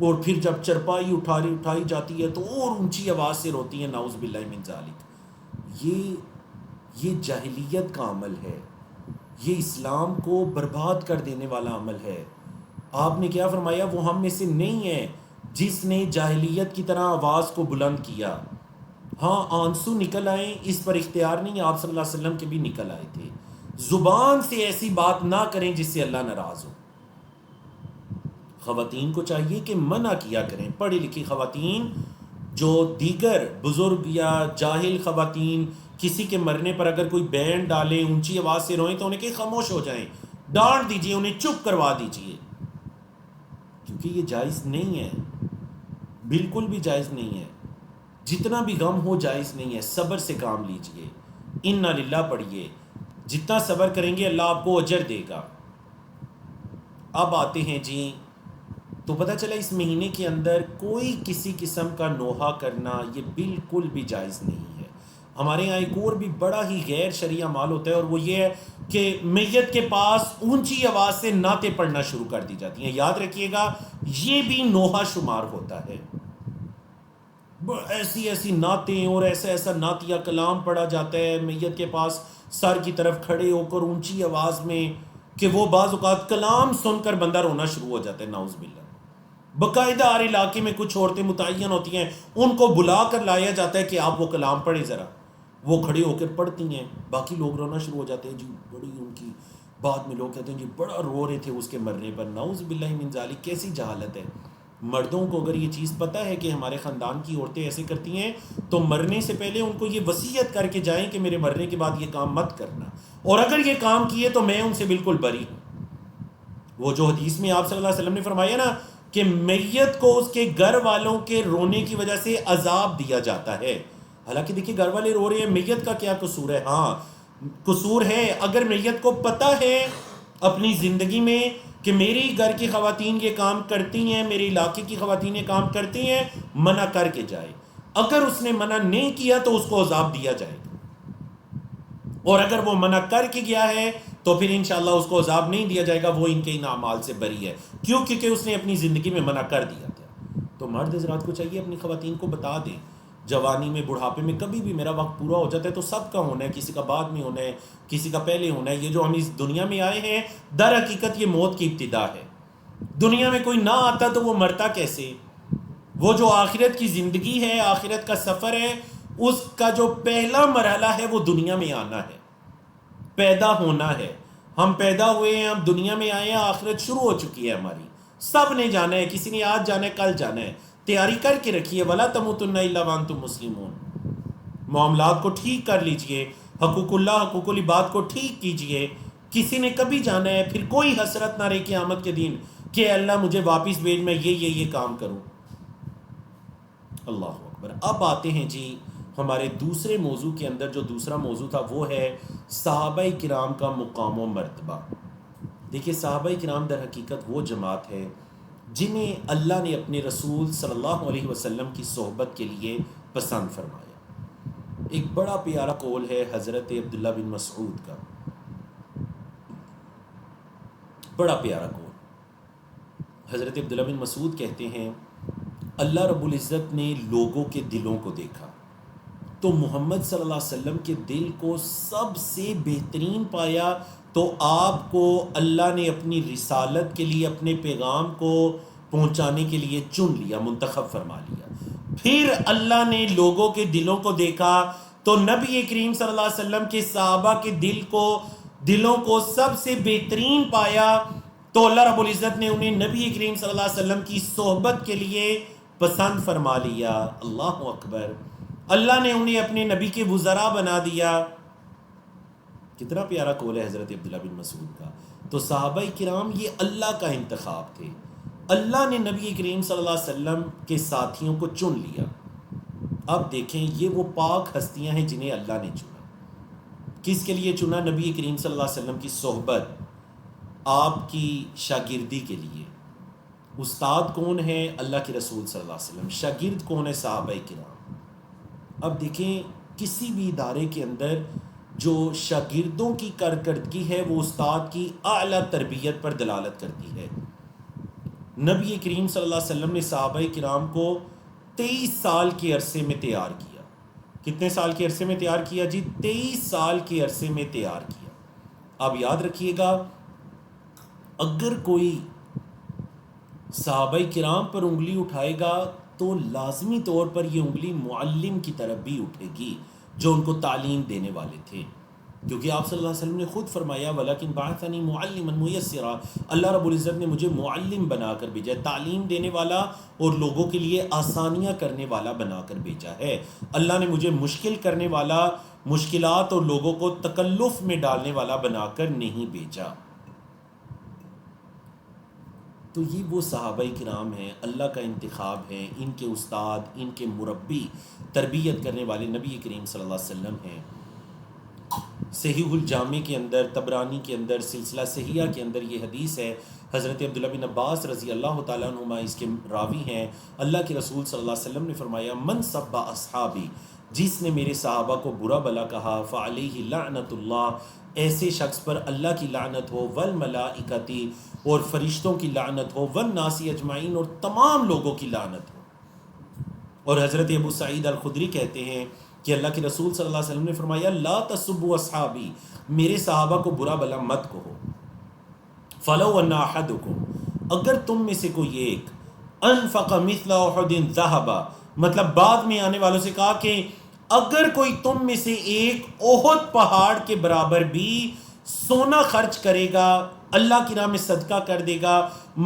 Speaker 1: اور پھر جب چرپائی اٹھائی جاتی ہے تو اور اونچی آواز سے روتی ہیں. نعوذ باللہ من ذالک. یہ جاہلیت کا عمل ہے، یہ اسلام کو برباد کر دینے والا عمل ہے. آپ نے کیا فرمایا؟ وہ ہم میں سے نہیں ہے جس نے جاہلیت کی طرح آواز کو بلند کیا. ہاں آنسو نکل آئے، اس پر اختیار نہیں، آپ صلی اللہ علیہ وسلم کے بھی نکل آئے تھے. زبان سے ایسی بات نہ کریں جس سے اللہ ناراض ہو. خواتین کو چاہیے کہ منع کیا کریں. پڑھی لکھی خواتین جو دیگر بزرگ یا جاہل خواتین کسی کے مرنے پر اگر کوئی بینڈ ڈالے، اونچی آواز سے روئیں تو انہیں کہ خاموش ہو جائیں، ڈانٹ دیجئے، انہیں چپ کروا دیجئے، کیونکہ یہ جائز نہیں ہے، بالکل بھی جائز نہیں ہے. جتنا بھی غم ہو جائز نہیں ہے. صبر سے کام لیجئے. انا للہ پڑھیے، جتنا صبر کریں گے اللہ آپ کو اجر دے گا۔ اب آتے ہیں جی، تو پتہ چلا اس مہینے کے اندر کوئی کسی قسم کا نوحہ کرنا یہ بالکل بھی جائز نہیں ہے۔ ہمارے یہاں ایک اور بھی بڑا ہی غیر شرعی عمل ہوتا ہے، اور وہ یہ ہے کہ میت کے پاس اونچی آواز سے نعتیں پڑھنا شروع کر دی جاتی ہیں۔ یاد رکھیے گا یہ بھی نوحہ شمار ہوتا ہے۔ ایسی ایسی نعتیں اور ایسا ایسا نعتیہ کلام پڑھا جاتا ہے میت کے پاس سر کی طرف کھڑے ہو کر اونچی آواز میں، کہ وہ بعض اوقات کلام سن کر بندہ رونا شروع ہو جاتا ہے، نعوذ باللہ۔ باقاعدہ ہر علاقے میں کچھ عورتیں متعین ہوتی ہیں، ان کو بلا کر لایا جاتا ہے کہ آپ وہ کلام پڑھیں ذرا، وہ کھڑے ہو کر پڑھتی ہیں، باقی لوگ رونا شروع ہو جاتے ہیں جی، بڑی ان کی بعد میں لوگ کہتے ہیں جی بڑا رو رہے تھے اس کے مرنے پر۔ نعوذ باللہ من ذالک، کیسی جہالت ہے۔ مردوں کو اگر یہ چیز پتہ ہے کہ ہمارے خاندان کی عورتیں ایسے کرتی ہیں تو مرنے سے پہلے ان کو یہ وصیت کر کے جائیں کہ میرے مرنے کے بعد یہ کام مت کرنا، اور اگر یہ کام کیے تو میں ان سے بالکل بری ہوں۔ وہ جو حدیث میں آپ صلی اللہ علیہ وسلم نے فرمایا نا کہ میت کو اس کے گھر والوں کے رونے کی وجہ سے عذاب دیا جاتا ہے، حالانکہ دیکھیے گھر والے رو رہے ہیں، میت کا کیا قصور ہے؟ ہاں قصور ہے، اگر میت کو پتہ ہے اپنی زندگی میں کہ میری گھر کی خواتین یہ کام کرتی ہیں، میرے علاقے کی خواتین یہ کام کرتی ہیں، منع کر کے جائے۔ اگر اس نے منع نہیں کیا تو اس کو عذاب دیا جائے گا، اور اگر وہ منع کر کے گیا ہے تو پھر انشاءاللہ اس کو عذاب نہیں دیا جائے گا، وہ ان کے ان اعمال سے بری ہے، کیوں؟ کیونکہ اس نے اپنی زندگی میں منع کر دیا تھا۔ تو مرد حضرات کو چاہیے اپنی خواتین کو بتا دیں، جوانی میں، بڑھاپے میں، کبھی بھی میرا وقت پورا ہو جاتا ہے تو سب کا ہونا ہے، کسی کا بعد میں ہونا ہے، کسی کا پہلے ہونا ہے۔ یہ جو ہم اس دنیا میں آئے ہیں در حقیقت یہ موت کی ابتدا ہے۔ دنیا میں کوئی نہ آتا تو وہ مرتا کیسے؟ وہ جو آخرت کی زندگی ہے، آخرت کا سفر ہے، اس کا جو پہلا مرحلہ ہے وہ دنیا میں آنا ہے، پیدا ہونا ہے۔ ہم پیدا ہوئے ہیں، ہم دنیا میں آئے ہیں، آخرت شروع ہو چکی ہے ہماری، سب نے جانا ہے، کسی نے آج جانا ہے کل جانا ہے، تیاری کر کے رکھیے۔ وَلَا تَمُوتُنَّ إِلَّا وَأَنْتُمْ مُسْلِمُونَ۔ معاملات کو ٹھیک کر لیجئے، حقوق اللہ، حقوق العباد کو ٹھیک کیجئے۔ کسی نے کبھی جانا ہے، پھر کوئی حسرت نہ رہے قیامت کے دن کہ اللہ مجھے واپس بھیج، میں یہ کام کروں۔ اللہ اکبر۔ اب آتے ہیں جی ہمارے دوسرے موضوع کے اندر، جو دوسرا موضوع تھا وہ ہے صحابہ کرام کا مقام و مرتبہ۔ دیکھیے صحابہ کرام در حقیقت وہ جماعت ہے جنہیں اللہ نے اپنے رسول صلی اللہ علیہ وسلم کی صحبت کے لیے پسند فرمایا۔ ایک بڑا پیارا قول ہے حضرت عبداللہ بن مسعود کا، بڑا پیارا قول۔ حضرت عبداللہ بن مسعود کہتے ہیں اللہ رب العزت نے لوگوں کے دلوں کو دیکھا تو محمد صلی اللہ علیہ وسلم کے دل کو سب سے بہترین پایا، تو آپ کو اللہ نے اپنی رسالت کے لیے، اپنے پیغام کو پہنچانے کے لیے چن لیا، منتخب فرما لیا۔ پھر اللہ نے لوگوں کے دلوں کو دیکھا تو نبی کریم صلی اللہ علیہ وسلم کے صحابہ کے دلوں کو سب سے بہترین پایا، تو اللہ رب العزت نے انہیں نبی کریم صلی اللہ علیہ وسلم کی صحبت کے لیے پسند فرما لیا۔ اللہ اکبر۔ اللہ نے انہیں اپنے نبی کے وزراء بنا دیا۔ کتنا پیارا قول ہے حضرت عبداللہ بن مسعود کا۔ تو صحابہ کرام یہ اللہ کا انتخاب تھے، اللہ نے نبی کریم صلی اللہ علیہ وسلم کے ساتھیوں کو چن لیا۔ اب دیکھیں یہ وہ پاک ہستیاں ہیں جنہیں اللہ نے چنا۔ کس کے لیے چنا؟ نبی کریم صلی اللہ علیہ وسلم کی صحبت، آپ کی شاگردی کے لیے۔ استاد کون ہے؟ اللہ کے رسول صلی اللہ علیہ وسلم۔ شاگرد کون ہے؟ صحابہ کرام۔ اب دیکھیں کسی بھی ادارے کے اندر جو شاگردوں کی کارکردگی ہے وہ استاد کی اعلیٰ تربیت پر دلالت کرتی ہے۔ نبی کریم صلی اللہ علیہ وسلم نے صحابہ کرام کو 23 سال کے عرصے میں تیار کیا۔ کتنے سال کے عرصے میں تیار کیا جی؟ 23 سال کے عرصے میں تیار کیا۔ اب یاد رکھیے گا اگر کوئی صحابہ کرام پر انگلی اٹھائے گا تو لازمی طور پر یہ انگلی معلم کی طرف بھی اٹھے گی جو ان کو تعلیم دینے والے تھے، کیونکہ آپ صلی اللہ علیہ وسلم نے خود فرمایا وَلَكِنْ بَعَثَنِي مُعَلِّمًا مُيَسِّرًا، اللہ رب العزت نے مجھے معلم بنا کر بھیجا ہے، تعلیم دینے والا اور لوگوں کے لیے آسانیاں کرنے والا بنا کر بھیجا ہے۔ اللہ نے مجھے مشکل کرنے والا، مشکلات اور لوگوں کو تکلف میں ڈالنے والا بنا کر نہیں بھیجا۔ تو یہ وہ صحابہ کرام ہیں، اللہ کا انتخاب ہے، ان کے استاد، ان کے مربی، تربیت کرنے والے نبی کریم صلی اللہ علیہ وسلم ہیں۔ صحیح الجامع کے اندر، طبرانی کے اندر، سلسلہ صحیحہ کے اندر یہ حدیث ہے، حضرت عبداللہ بن عباس رضی اللہ تعالیٰ عنہما اس کے راوی ہیں، اللہ کے رسول صلی اللہ علیہ وسلم نے فرمایا من سب اصحابی، جس نے میرے صحابہ کو برا بلا کہا، فعلیہ لعنت اللہ، ایسے شخص پر اللہ کی لعنت ہو، والملائکتی، اور فرشتوں کی لعنت ہو، والناس اجمعین، اور تمام لوگوں کی لعنت ہو۔ اور حضرت ابو سعید الخدری کہتے ہیں کہ اللہ کے رسول صلی اللہ علیہ وسلم نے فرمایا لا تسبوا اصحابی، میرے صحابہ کو برا بلا مت کہو، فلو ان احدکم، اگر تم میں سے کوئی ایک انفق مثل احد ذهبا، مطلب بعد میں آنے والوں سے کہا کہ اگر کوئی تم میں سے ایک احد پہاڑ کے برابر بھی سونا خرچ کرے گا، اللہ کی راہ میں صدقہ کر دے گا،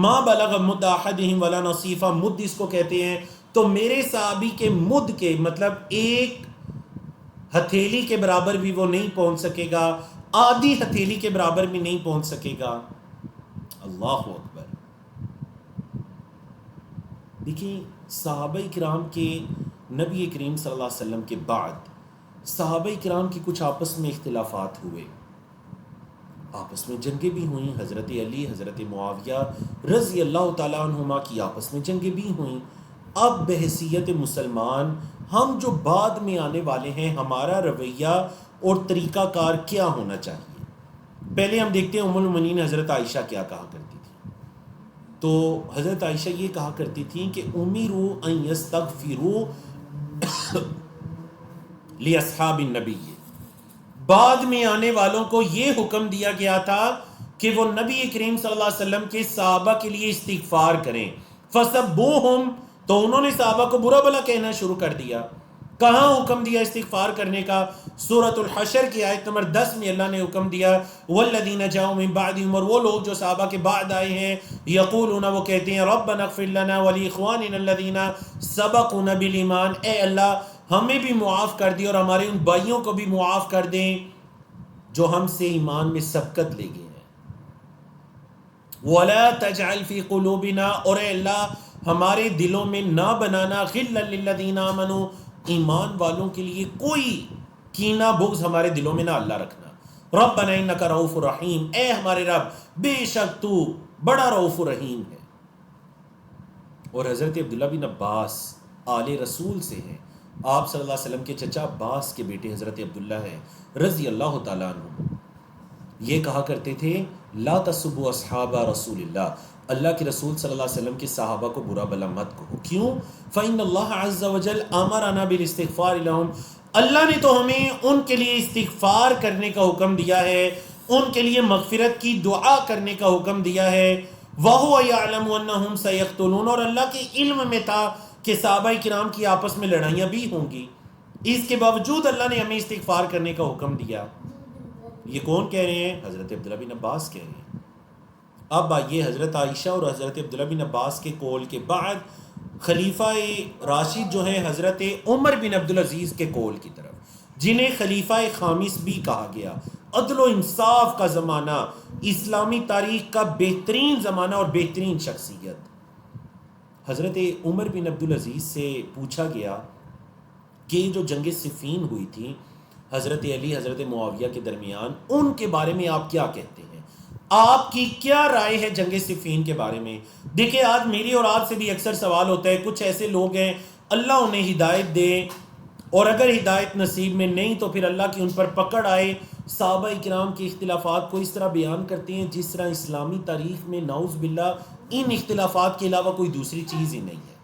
Speaker 1: ما بلغ مد احدہم ولا نصیفہ، مد اس کو کہتے ہیں، تو میرے صحابی کے مد کے مطلب ایک ہتھیلی کے برابر بھی وہ نہیں پہنچ سکے گا، آدھی ہتھیلی کے برابر بھی نہیں پہنچ سکے گا۔ اللہ اکبر۔ دیکھیں صحابہ کرام کے نبی کریم صلی اللہ علیہ وسلم کے بعد صحابہ کرام کی کچھ آپس میں اختلافات ہوئے، آپس میں جنگیں بھی ہوئیں، حضرت علی، حضرت معاویہ رضی اللہ تعالیٰ عنہما کی آپس میں جنگیں بھی ہوئیں۔ اب بحیثیت مسلمان ہم جو بعد میں آنے والے ہیں، ہمارا رویہ اور طریقہ کار کیا ہونا چاہیے؟ پہلے ہم دیکھتے ہیں ام المؤمنین حضرت عائشہ کیا کہا کرتی تھی۔ تو حضرت عائشہ یہ کہا کرتی تھیں کہ امروا ان یستغفروا لاصحاب النبی، بعد میں آنے والوں کو یہ حکم دیا گیا تھا کہ وہ نبی کریم صلی اللہ علیہ وسلم کے صحابہ کے لیے استغفار کریں، فسبوہم، تو انہوں نے صحابہ کو برا بلا کہنا شروع کر دیا۔ کہاں حکم دیا استغفار کرنے کا؟ سورۃ الحشر کی آیت نمبر 10 میں اللہ نے حکم دیا والذین جاؤوا من بعدہم، اور وہ لوگ جو صحابہ کے بعد آئے ہیں، یقولون، وہ کہتے ہیں ربنا اغفر لنا ولاخواننا الذین سبقونا بالایمان، اے اللہ ہمیں بھی معاف کر دیں اور ہمارے ان بھائیوں کو بھی معاف کر دیں جو ہم سے ایمان میں سبقت لے گئے ہیں، ولا تجعل فی قلوبنا، اور اے اللہ ہمارے دلوں میں نہ بنانا غلا للذین آمنوا، ایمان والوں کے لیے کوئی کینہ بغض ہمارے دلوں میں نہ اللہ رکھنا۔ ربنا انک رؤوف رحیم، اے ہمارے رب بے شک تو بڑا رؤوف رحیم ہے۔ اور حضرت عبداللہ بن عباس آل رسول سے ہیں، آپ صلی اللہ علیہ وسلم کے چچا عباس کے بیٹے حضرت عبداللہ ہیں رضی اللہ تعالیٰ عنہ، یہ کہا کرتے تھے لا تسبوا اصحاب رسول اللہ، اللہ کے رسول صلی اللہ علیہ وسلم کے صحابہ کو برا بلا مت کہو، کیوں؟ فإن اللہ عز وجل امرنا بالاستغفار لهم، اللہ نے تو ہمیں ان کے لیے استغفار کرنے کا حکم دیا ہے، ان کے لیے مغفرت کی دعا کرنے کا حکم دیا ہے، وَهُوَ يَعْلَمُ أَنَّهُمْ سَيَقْتُلُونَ، اور اللہ کے علم میں تھا کہ صحابہ کرام کی آپس میں لڑائیاں بھی ہوں گی، اس کے باوجود اللہ نے ہمیں استغفار کرنے کا حکم دیا۔ یہ کون کہہ رہے ہیں؟ حضرت عبداللہ بن عباس کہہ رہے ہیں۔ اب آئیے حضرت عائشہ اور حضرت عبداللہ بن عباس کے قول کے بعد خلیفہ راشد جو ہیں حضرت عمر بن عبدالعزیز کے قول کی طرف، جنہیں خلیفہ خامس بھی کہا گیا، عدل و انصاف کا زمانہ، اسلامی تاریخ کا بہترین زمانہ اور بہترین شخصیت۔ حضرت عمر بن عبدالعزیز سے پوچھا گیا کہ جو جنگ صفین ہوئی تھی حضرت علی حضرت معاویہ کے درمیان، ان کے بارے میں آپ کیا کہتے ہیں؟ آپ کی کیا رائے ہے جنگ صفین کے بارے میں؟ دیکھیں آج میری اور آپ سے بھی اکثر سوال ہوتا ہے، کچھ ایسے لوگ ہیں اللہ انہیں ہدایت دے، اور اگر ہدایت نصیب میں نہیں تو پھر اللہ کی ان پر پکڑ آئے، صحابہ کرام کے اختلافات کو اس طرح بیان کرتے ہیں جس طرح اسلامی تاریخ میں نعوذ باللہ ان اختلافات کے علاوہ کوئی دوسری چیز ہی نہیں ہے۔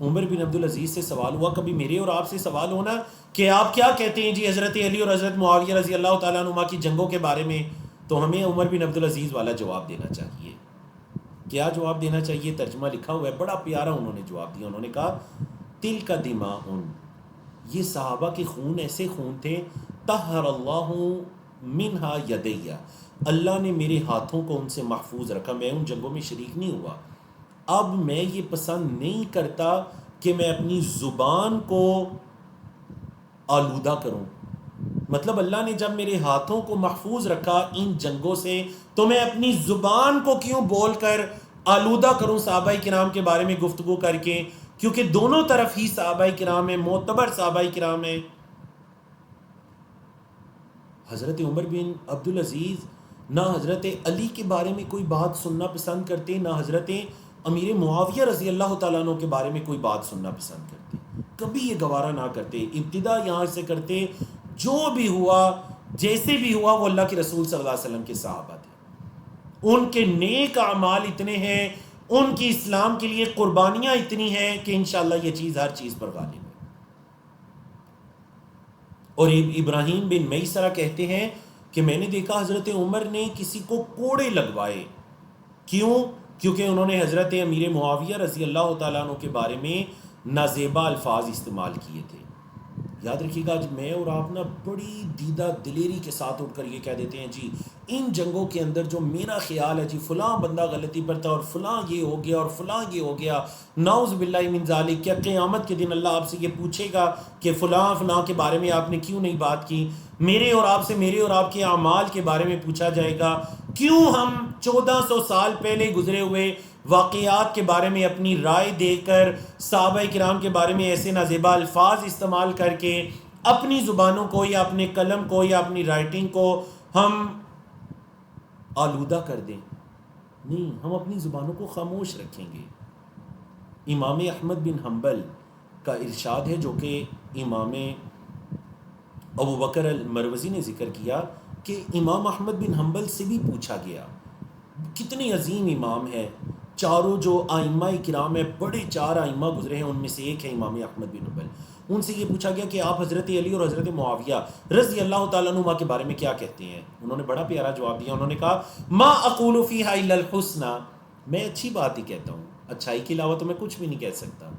Speaker 1: عمر بن عبدالعزیز سے سوال ہوا، کبھی میرے اور آپ سے سوال ہونا کہ آپ کیا کہتے ہیں جی حضرت علی اور حضرت معاویہ رضی اللہ تعالیٰ عنہما کی جنگوں کے بارے میں؟ تو ہمیں عمر بن عبدالعزیز والا جواب دینا چاہیے۔ کیا جواب دینا چاہیے؟ ترجمہ لکھا ہوا ہے، بڑا پیارا انہوں نے جواب دیا۔ انہوں نے کہا تل کا دماء، یہ صحابہ کے خون ایسے خون تھے، طہر اللہ منہا یدیہ، اللہ نے میرے ہاتھوں کو ان سے محفوظ رکھا، میں ان جنگوں میں شریک نہیں ہوا۔ اب میں یہ پسند نہیں کرتا کہ میں اپنی زبان کو آلودہ کروں، مطلب اللہ نے جب میرے ہاتھوں کو محفوظ رکھا ان جنگوں سے، تو میں اپنی زبان کو کیوں بول کر آلودہ کروں صحابہ کرام کے بارے میں گفتگو کر کے، کیونکہ دونوں طرف ہی صحابہ کرام ہیں، معتبر صحابہ کرام ہیں۔ حضرت عمر بن عبدالعزیز نہ حضرت علی کے بارے میں کوئی بات سننا پسند کرتے، نہ حضرت امیر معاویہ رضی اللہ تعالیٰ عنہ کے بارے میں کوئی بات سننا پسند کرتے، کبھی یہ گوارا نہ کرتے. ابتدا یہاں سے کرتے، جو بھی ہوا جیسے بھی ہوا وہ اللہ کے رسول صلی اللہ علیہ وسلم کے صحابہ تھے، ان کے نیک اعمال اتنے ہیں، ان کی اسلام کے لیے قربانیاں اتنی ہیں کہ انشاءاللہ یہ چیز ہر چیز پر غالب ہے. اور ابراہیم بن میسرہ کہتے ہیں کہ میں نے دیکھا حضرت عمر نے کسی کو کوڑے لگوائے. کیوں؟ کیونکہ انہوں نے حضرت امیر معاویہ رضی اللہ تعالیٰ عنہ کے بارے میں نازیبا الفاظ استعمال کیے تھے. یاد رکھیے گا، آج میں اور آپ نا بڑی دیدہ دلیری کے ساتھ اٹھ کر یہ کہہ دیتے ہیں جی ان جنگوں کے اندر جو میرا خیال ہے جی فلاں بندہ غلطی پر تھا اور فلاں یہ ہو گیا اور فلاں یہ ہو گیا، نعوذ باللہ من ذالک. کیا قیامت کے دن اللہ آپ سے یہ پوچھے گا کہ فلاں فلاں کے بارے میں آپ نے کیوں نہیں بات کی؟ میرے اور آپ سے میرے اور آپ کے اعمال کے بارے میں پوچھا جائے گا. کیوں ہم 1400 سال پہلے گزرے ہوئے واقعات کے بارے میں اپنی رائے دے کر صحابہ کرام کے بارے میں ایسے نازیبا الفاظ استعمال کر کے اپنی زبانوں کو یا اپنے قلم کو یا اپنی رائٹنگ کو ہم آلودہ کر دیں؟ نہیں، ہم اپنی زبانوں کو خاموش رکھیں گے. امام احمد بن حنبل کا ارشاد ہے، جو کہ امام ابو بکر المروزی نے ذکر کیا، کہ امام احمد بن حنبل سے بھی پوچھا گیا. کتنے عظیم امام ہیں، چاروں جو ائمہ کرام ہیں، بڑے 4 ائمہ گزرے ہیں، ان میں سے ایک ہے امام احمد بن حنبل. ان سے یہ پوچھا گیا کہ آپ حضرت علی اور حضرت معاویہ رضی اللہ تعالیٰ عنہما کے بارے میں کیا کہتے ہیں؟ انہوں نے بڑا پیارا جواب دیا. انہوں نے کہا ما اقول فیہا الا الحسنى، میں اچھی بات ہی کہتا ہوں، اچھائی کے علاوہ تو میں کچھ بھی نہیں کہہ سکتا.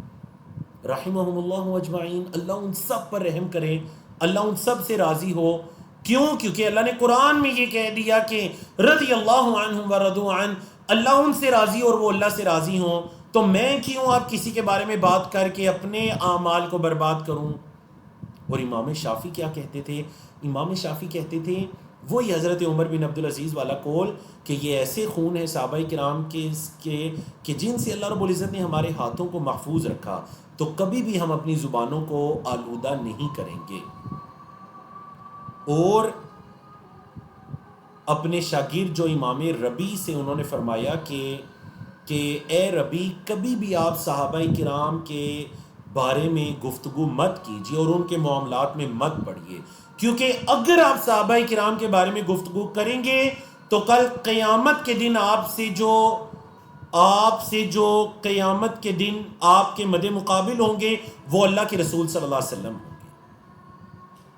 Speaker 1: رحمہم اللہ اجمعین، اللہ ان سب پر رحم کرے، اللہ ان سب سے راضی ہو. کیوں؟ کیونکہ اللہ نے قرآن میں یہ کہہ دیا کہ رضی اللہ عنہم ورضوا عنہ، اللہ ان سے راضی اور وہ اللہ سے راضی ہوں. تو میں کیوں آپ کسی کے بارے میں بات کر کے اپنے اعمال کو برباد کروں؟ اور امام شافعی کیا کہتے تھے؟ امام شافعی کہتے تھے وہی حضرت عمر بن عبدالعزیز والا قول کہ یہ ایسے خون ہے صحابہ کرام کے کہ جن سے اللہ رب العزت نے ہمارے ہاتھوں کو محفوظ رکھا، تو کبھی بھی ہم اپنی زبانوں کو آلودہ نہیں کریں گے. اور اپنے شاگرد جو امام ربیع سے انہوں نے فرمایا کہ اے ربیع، کبھی بھی آپ صحابہ کرام کے بارے میں گفتگو مت کیجیے اور ان کے معاملات میں مت پڑھیے، کیونکہ اگر آپ صحابہ کرام کے بارے میں گفتگو کریں گے تو کل قیامت کے دن آپ سے جو قیامت کے دن آپ کے مد مقابل ہوں گے وہ اللہ کے رسول صلی اللہ علیہ وسلم ہوں گے.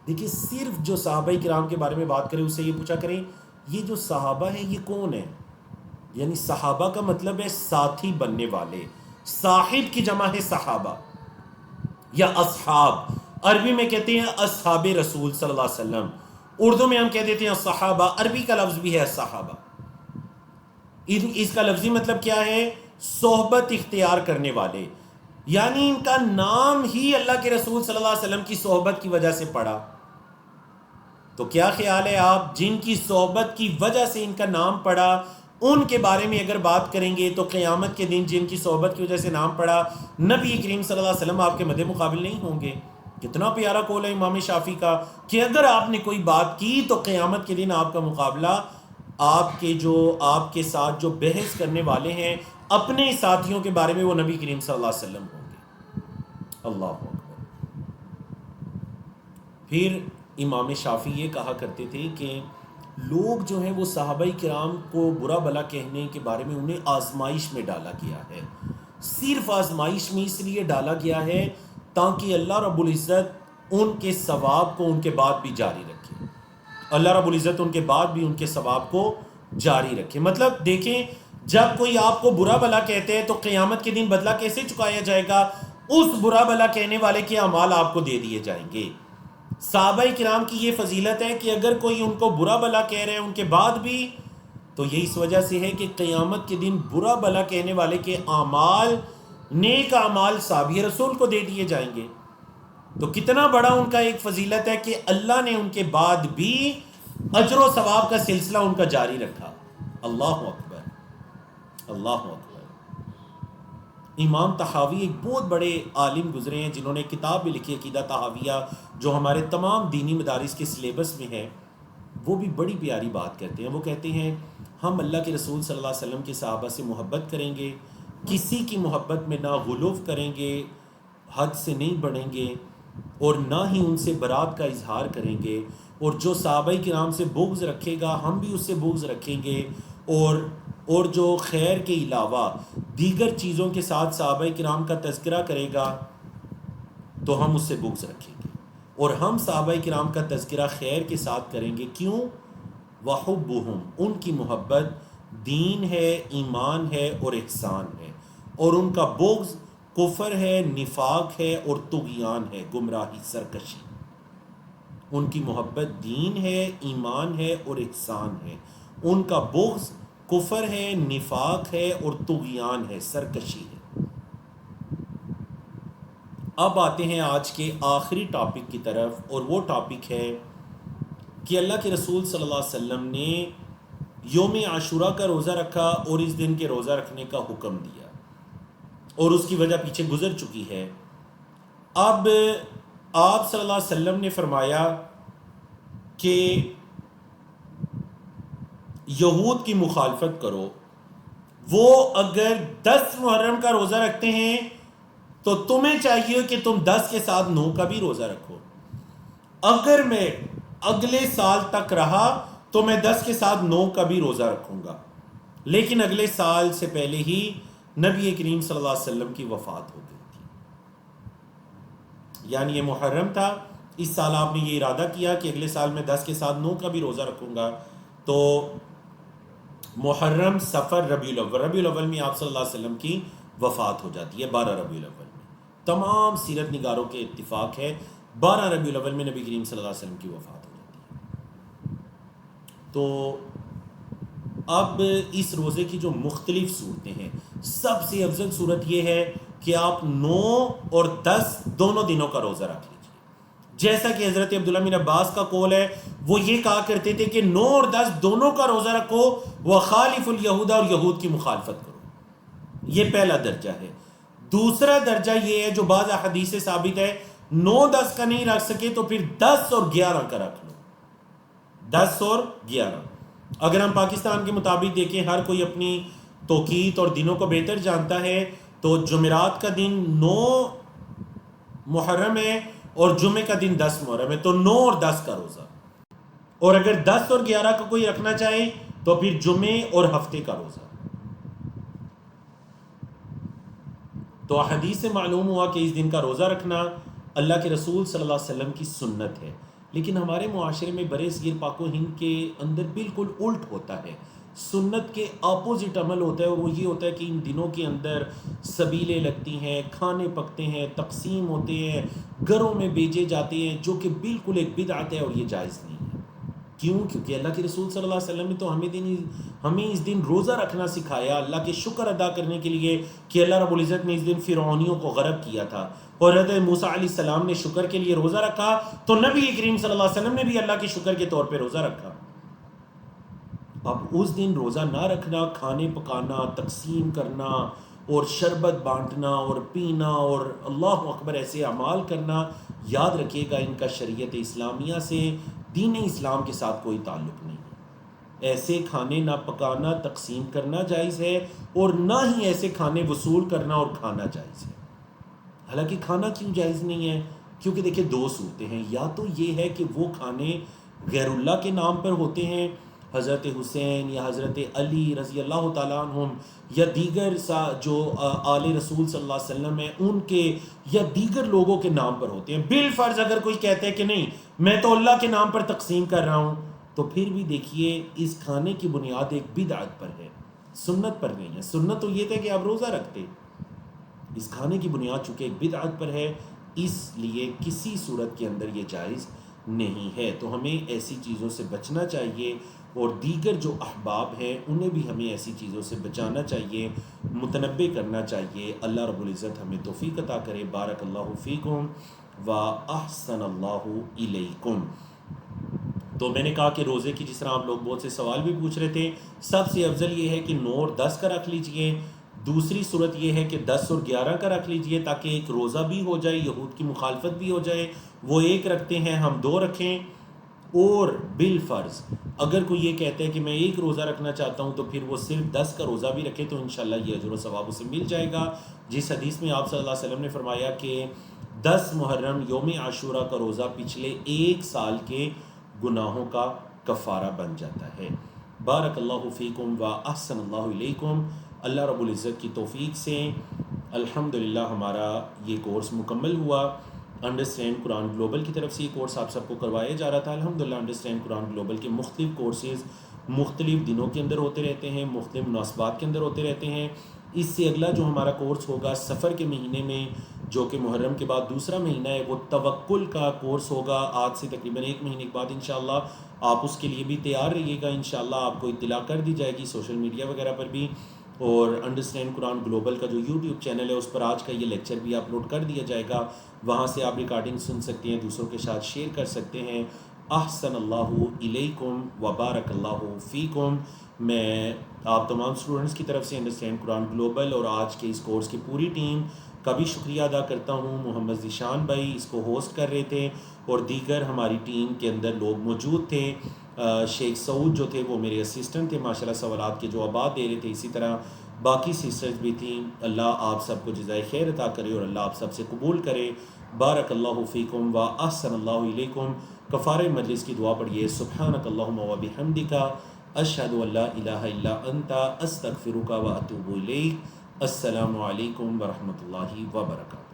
Speaker 1: دیکھیے، صرف جو صحابہ کرام کے بارے میں بات کریں اس سے یہ پوچھا کریں یہ جو صحابہ ہیں یہ کون ہیں؟ یعنی صحابہ کا مطلب ہے ساتھی بننے والے، صاحب کی جمع ہے صحابہ یا اصحاب. عربی میں کہتے ہیں اصحاب رسول صلی اللہ علیہ وسلم، اردو میں ہم کہہ دیتے ہیں صحابہ، عربی کا لفظ بھی ہے صحابہ. اس کا لفظی مطلب کیا ہے؟ صحبت اختیار کرنے والے، یعنی ان کا نام ہی اللہ کے رسول صلی اللہ علیہ وسلم کی صحبت کی وجہ سے پڑا. تو کیا خیال ہے آپ جن کی صحبت کی وجہ سے ان کا نام پڑا، ان کے بارے میں اگر بات کریں گے تو قیامت کے دن جن کی صحبت کی وجہ سے نام پڑا، نبی کریم صلی اللہ علیہ وسلم آپ کے مد مقابل نہیں ہوں گے. کتنا پیارا قول ہے امام شافعی کا کہ اگر آپ نے کوئی بات کی تو قیامت کے دن آپ کا مقابلہ آپ کے ساتھ جو بحث کرنے والے ہیں اپنے ساتھیوں کے بارے میں وہ نبی کریم صلی اللہ علیہ وسلم ہوں گے. اللہ اکبر. پھر امام شافعی یہ کہا کرتے تھے کہ لوگ جو ہیں وہ صحابہ کرام کو برا بھلا کہنے کے بارے میں انہیں آزمائش میں ڈالا گیا ہے. صرف آزمائش میں اس لیے ڈالا گیا ہے تاکہ اللہ رب العزت ان کے ثواب کو ان کے بعد بھی جاری رکھے. اللہ رب العزت ان کے بعد بھی ان کے ثواب کو جاری رکھے. مطلب دیکھیں، جب کوئی آپ کو برا بھلا کہتے ہیں تو قیامت کے دن بدلہ کیسے چکایا جائے گا؟ اس برا بھلا کہنے والے کے اعمال آپ کو دے دیے جائیں گے. صحابہ کرام کی یہ فضیلت ہے کہ اگر کوئی ان کو برا بھلا کہہ رہے ہیں ان کے بعد بھی، تو یہ اس وجہ سے ہے کہ قیامت کے دن برا بھلا کہنے والے کے اعمال، نیک اعمال صحابی رسول کو دے دیے جائیں گے. تو کتنا بڑا ان کا ایک فضیلت ہے کہ اللہ نے ان کے بعد بھی اجر و ثواب کا سلسلہ ان کا جاری رکھا. اللہ اکبر، اللہ اکبر. امام طحاوی ایک بہت بڑے عالم گزرے ہیں جنہوں نے کتاب بھی لکھی عقیدہ طحاویہ، جو ہمارے تمام دینی مدارس کے سلیبس میں ہے. وہ بھی بڑی پیاری بات کرتے ہیں. وہ کہتے ہیں ہم اللہ کے رسول صلی اللہ علیہ وسلم کے صحابہ سے محبت کریں گے, کسی کی محبت میں نہ غلو کریں گے, حد سے نہیں بڑھیں گے, اور نہ ہی ان سے برات کا اظہار کریں گے, اور جو صحابہ کرام سے بغض رکھے گا ہم بھی اس سے بغض رکھیں گے, اور جو خیر کے علاوہ دیگر چیزوں کے ساتھ صحابہ کرام کا تذکرہ کرے گا تو ہم اس سے بغض رکھیں گے, اور ہم صحابہ کرام کا تذکرہ خیر کے ساتھ کریں گے. کیوں؟ وحبہم, ان کی محبت دین ہے, ایمان ہے اور احسان ہے, اور ان کا بغض کفر ہے, نفاق ہے اور طغیان ہے, گمراہی, سرکشی. ان کی محبت دین ہے, ایمان ہے اور احسان ہے, ان کا بغض کفر ہے, نفاق ہے اور طغیان ہے, سرکشی ہے. اب آتے ہیں آج کے آخری ٹاپک کی طرف, اور وہ ٹاپک ہے کہ اللہ کے رسول صلی اللہ علیہ وسلم نے یوم عاشوراء کا روزہ رکھا اور اس دن کے روزہ رکھنے کا حکم دیا, اور اس کی وجہ پیچھے گزر چکی ہے. اب آپ صلی اللہ علیہ وسلم نے فرمایا کہ یہود کی مخالفت کرو. وہ اگر 10 محرم کا روزہ رکھتے ہیں تو تمہیں چاہیے کہ تم 10 کے ساتھ 9 کا بھی روزہ رکھو. اگر میں اگلے سال تک رہا تو میں 10 کے ساتھ 9 کا بھی روزہ رکھوں گا. لیکن اگلے سال سے پہلے ہی نبی کریم صلی اللہ علیہ وسلم کی وفات ہو گئی تھی. یعنی یہ محرم تھا, اس سال آپ نے یہ ارادہ کیا کہ اگلے سال میں 10 کے ساتھ 9 کا بھی روزہ رکھوں گا. تو محرم, صفر, ربیع الاول میں آپ صلی اللہ علیہ وسلم کی وفات ہو جاتی ہے, 12 ربیع الاول میں. تمام سیرت نگاروں کے اتفاق ہے 12 ربیع الاول میں نبی کریم صلی اللہ علیہ وسلم کی وفات ہو جاتی ہے. تو اب اس روزے کی جو مختلف صورتیں ہیں, سب سے افضل صورت یہ ہے کہ آپ 9 اور 10 دونوں دنوں کا روزہ رکھ لیجیے. جیسا کہ حضرت عبداللہ بن عباس کا قول ہے, وہ یہ کہا کرتے تھے کہ 9 اور 10 دونوں کا روزہ رکھو, وخالف الیہود, اور یہود کی مخالفت کرو. یہ پہلا درجہ ہے. دوسرا درجہ یہ ہے جو بعض احادیث سے ثابت ہے, 9-10 کا نہیں رکھ سکے تو پھر 10 اور 11 کا رکھ لو. 10 اور 11. اگر ہم پاکستان کے مطابق دیکھیں, ہر کوئی اپنی توقیت اور دنوں کو بہتر جانتا ہے, تو جمعرات کا دن 9 محرم ہے اور جمعے کا دن 10 محرم ہے, تو 9 اور 10 کا روزہ. اور اگر 10 اور 11 کا کوئی رکھنا چاہے تو پھر جمعے اور ہفتے کا روزہ. تو حدیث سے معلوم ہوا کہ اس دن کا روزہ رکھنا اللہ کے رسول صلی اللہ علیہ وسلم کی سنت ہے. لیکن ہمارے معاشرے میں برے صغیر پاک و ہند کے اندر بالکل الٹ ہوتا ہے, سنت کے اپوزٹ عمل ہوتا ہے. اور وہ یہ ہوتا ہے کہ ان دنوں کے اندر سبیلیں لگتی ہیں, کھانے پکتے ہیں, تقسیم ہوتے ہیں, گھروں میں بیچے جاتے ہیں, جو کہ بالکل ایک بدعت ہے اور یہ جائز نہیں ہے. کیوں؟ کیونکہ اللہ کے رسول صلی اللہ علیہ وسلم نے تو ہمیں اس دن روزہ رکھنا سکھایا, اللہ کے شکر ادا کرنے کے لیے کہ اللہ رب العزت نے اس دن فرعونیوں کو غرق کیا تھا, اور حضرت موسیٰ علیہ السلام نے شکر کے لیے روزہ رکھا, تو نبی کریم صلی اللہ علیہ وسلم نے بھی اللہ کے شکر کے طور پہ روزہ رکھا. اب اس دن روزہ نہ رکھنا, کھانے پکانا, تقسیم کرنا اور شربت بانٹنا اور پینا اور اللہ اکبر ایسے اعمال کرنا, یاد رکھیے گا ان کا شریعت اسلامیہ سے, دین اسلام کے ساتھ کوئی تعلق نہیں. ایسے کھانے نہ پکانا, تقسیم کرنا جائز ہے, اور نہ ہی ایسے کھانے وصول کرنا اور کھانا جائز ہے. حالانکہ کھانا کیوں جائز نہیں ہے؟ کیونکہ دیکھیں 2 صورتیں ہیں. یا تو یہ ہے کہ وہ کھانے غیر اللہ کے نام پر ہوتے ہیں, حضرت حسین یا حضرت علی رضی اللہ تعالیٰ عنہم, یا دیگر جو آل رسول صلی اللہ علیہ وسلم ہیں ان کے, یا دیگر لوگوں کے نام پر ہوتے ہیں. بالفرض اگر کوئی کہتا ہے کہ نہیں میں تو اللہ کے نام پر تقسیم کر رہا ہوں, تو پھر بھی دیکھیے اس کھانے کی بنیاد ایک بدعت پر ہے, سنت پر نہیں ہے. سنت تو یہ تھا کہ آپ روزہ رکھتے, اس کھانے کی بنیاد چونکہ ایک بدعت پر ہے, اس لیے کسی صورت کے اندر یہ جائز نہیں ہے. تو ہمیں ایسی چیزوں سے بچنا چاہیے, اور دیگر جو احباب ہیں انہیں بھی ہمیں ایسی چیزوں سے بچانا چاہیے, متنبہ کرنا چاہیے. اللہ رب العزت ہمیں توفیق عطا کرے. بارک اللہ فیکم و احسن اللہ الیکم. تو میں نے کہا کہ روزے کی جس طرح آپ لوگ بہت سے سوال بھی پوچھ رہے تھے, سب سے افضل یہ ہے کہ 9 اور 10 کا رکھ لیجئے. دوسری صورت یہ ہے کہ 10 اور 11 کا رکھ لیجئے, تاکہ ایک روزہ بھی ہو جائے, یہود کی مخالفت بھی ہو جائے. وہ 1 رکھتے ہیں, ہم 2 رکھیں. اور بالفرض اگر کوئی یہ کہتا ہے کہ میں ایک روزہ رکھنا چاہتا ہوں تو پھر وہ صرف 10 کا روزہ بھی رکھے تو انشاءاللہ یہ اجر و ثواب اسے مل جائے گا. جس حدیث میں آپ صلی اللہ علیہ وسلم نے فرمایا کہ 10 محرم یوم عاشورہ کا روزہ پچھلے 1 سال کے گناہوں کا کفارہ بن جاتا ہے. بارک اللہ فیکم و احسن اللہ علیکم. اللہ رب العزت کی توفیق سے الحمدللہ ہمارا یہ کورس مکمل ہوا. انڈرسٹینڈ قرآن گلوبل کی طرف سے یہ کورس آپ سب کو کروایا جا رہا تھا. الحمدللہ انڈرسٹینڈ قرآن گلوبل کے مختلف کورسز مختلف دنوں کے اندر ہوتے رہتے ہیں، مختلف مناسبات کے اندر ہوتے رہتے ہیں. اس سے اگلا جو ہمارا کورس ہوگا سفر کے مہینے میں، جو کہ محرم کے بعد دوسرا مہینہ ہے، وہ توکل کا کورس ہوگا. آج سے تقریباً 1 مہینے کے بعد انشاءاللہ آپ اس کے لیے بھی تیار رہیے گا. انشاءاللہ آپ کو اطلاع کر دی جائے گی سوشل میڈیا وغیرہ پر بھی. اور انڈرسٹینڈ قرآن گلوبل کا جو یوٹیوب چینل ہے اس پر آج کا یہ لیکچر بھی اپلوڈ کر دیا جائے گا. وہاں سے آپ ریکارڈنگ سن سکتے ہیں، دوسروں کے ساتھ شیئر کر سکتے ہیں. احسن اللہ علیکم و بارک اللہ فیکم. میں آپ تمام اسٹوڈنٹس کی طرف سے انڈرسٹینڈ قرآن گلوبل اور آج کے اس کورس کی پوری ٹیم کا بھی شکریہ ادا کرتا ہوں. محمد ذیشان بھائی اس کو ہوسٹ کر رہے تھے اور دیگر ہماری ٹیم کے اندر لوگ موجود تھے. شیخ سعود جو تھے وہ میرے اسسٹنٹ تھے ماشاءاللہ، سوالات کے جوابات دے رہے تھے. اسی طرح باقی سسٹرز بھی تھیں. اللہ آپ سب کو جزائے خیر عطا کرے اور اللہ آپ سب سے قبول کرے. بارک اللہ فیکم و احسن اللہ علیکم. کفارہ مجلس کی دعا پڑھیے. سبحانک اللہم و بحمدک اشہد ان لا الہ الا انت استغفرک و اتوب الیک. السلام علیکم ورحمۃ اللہ وبرکاتہ.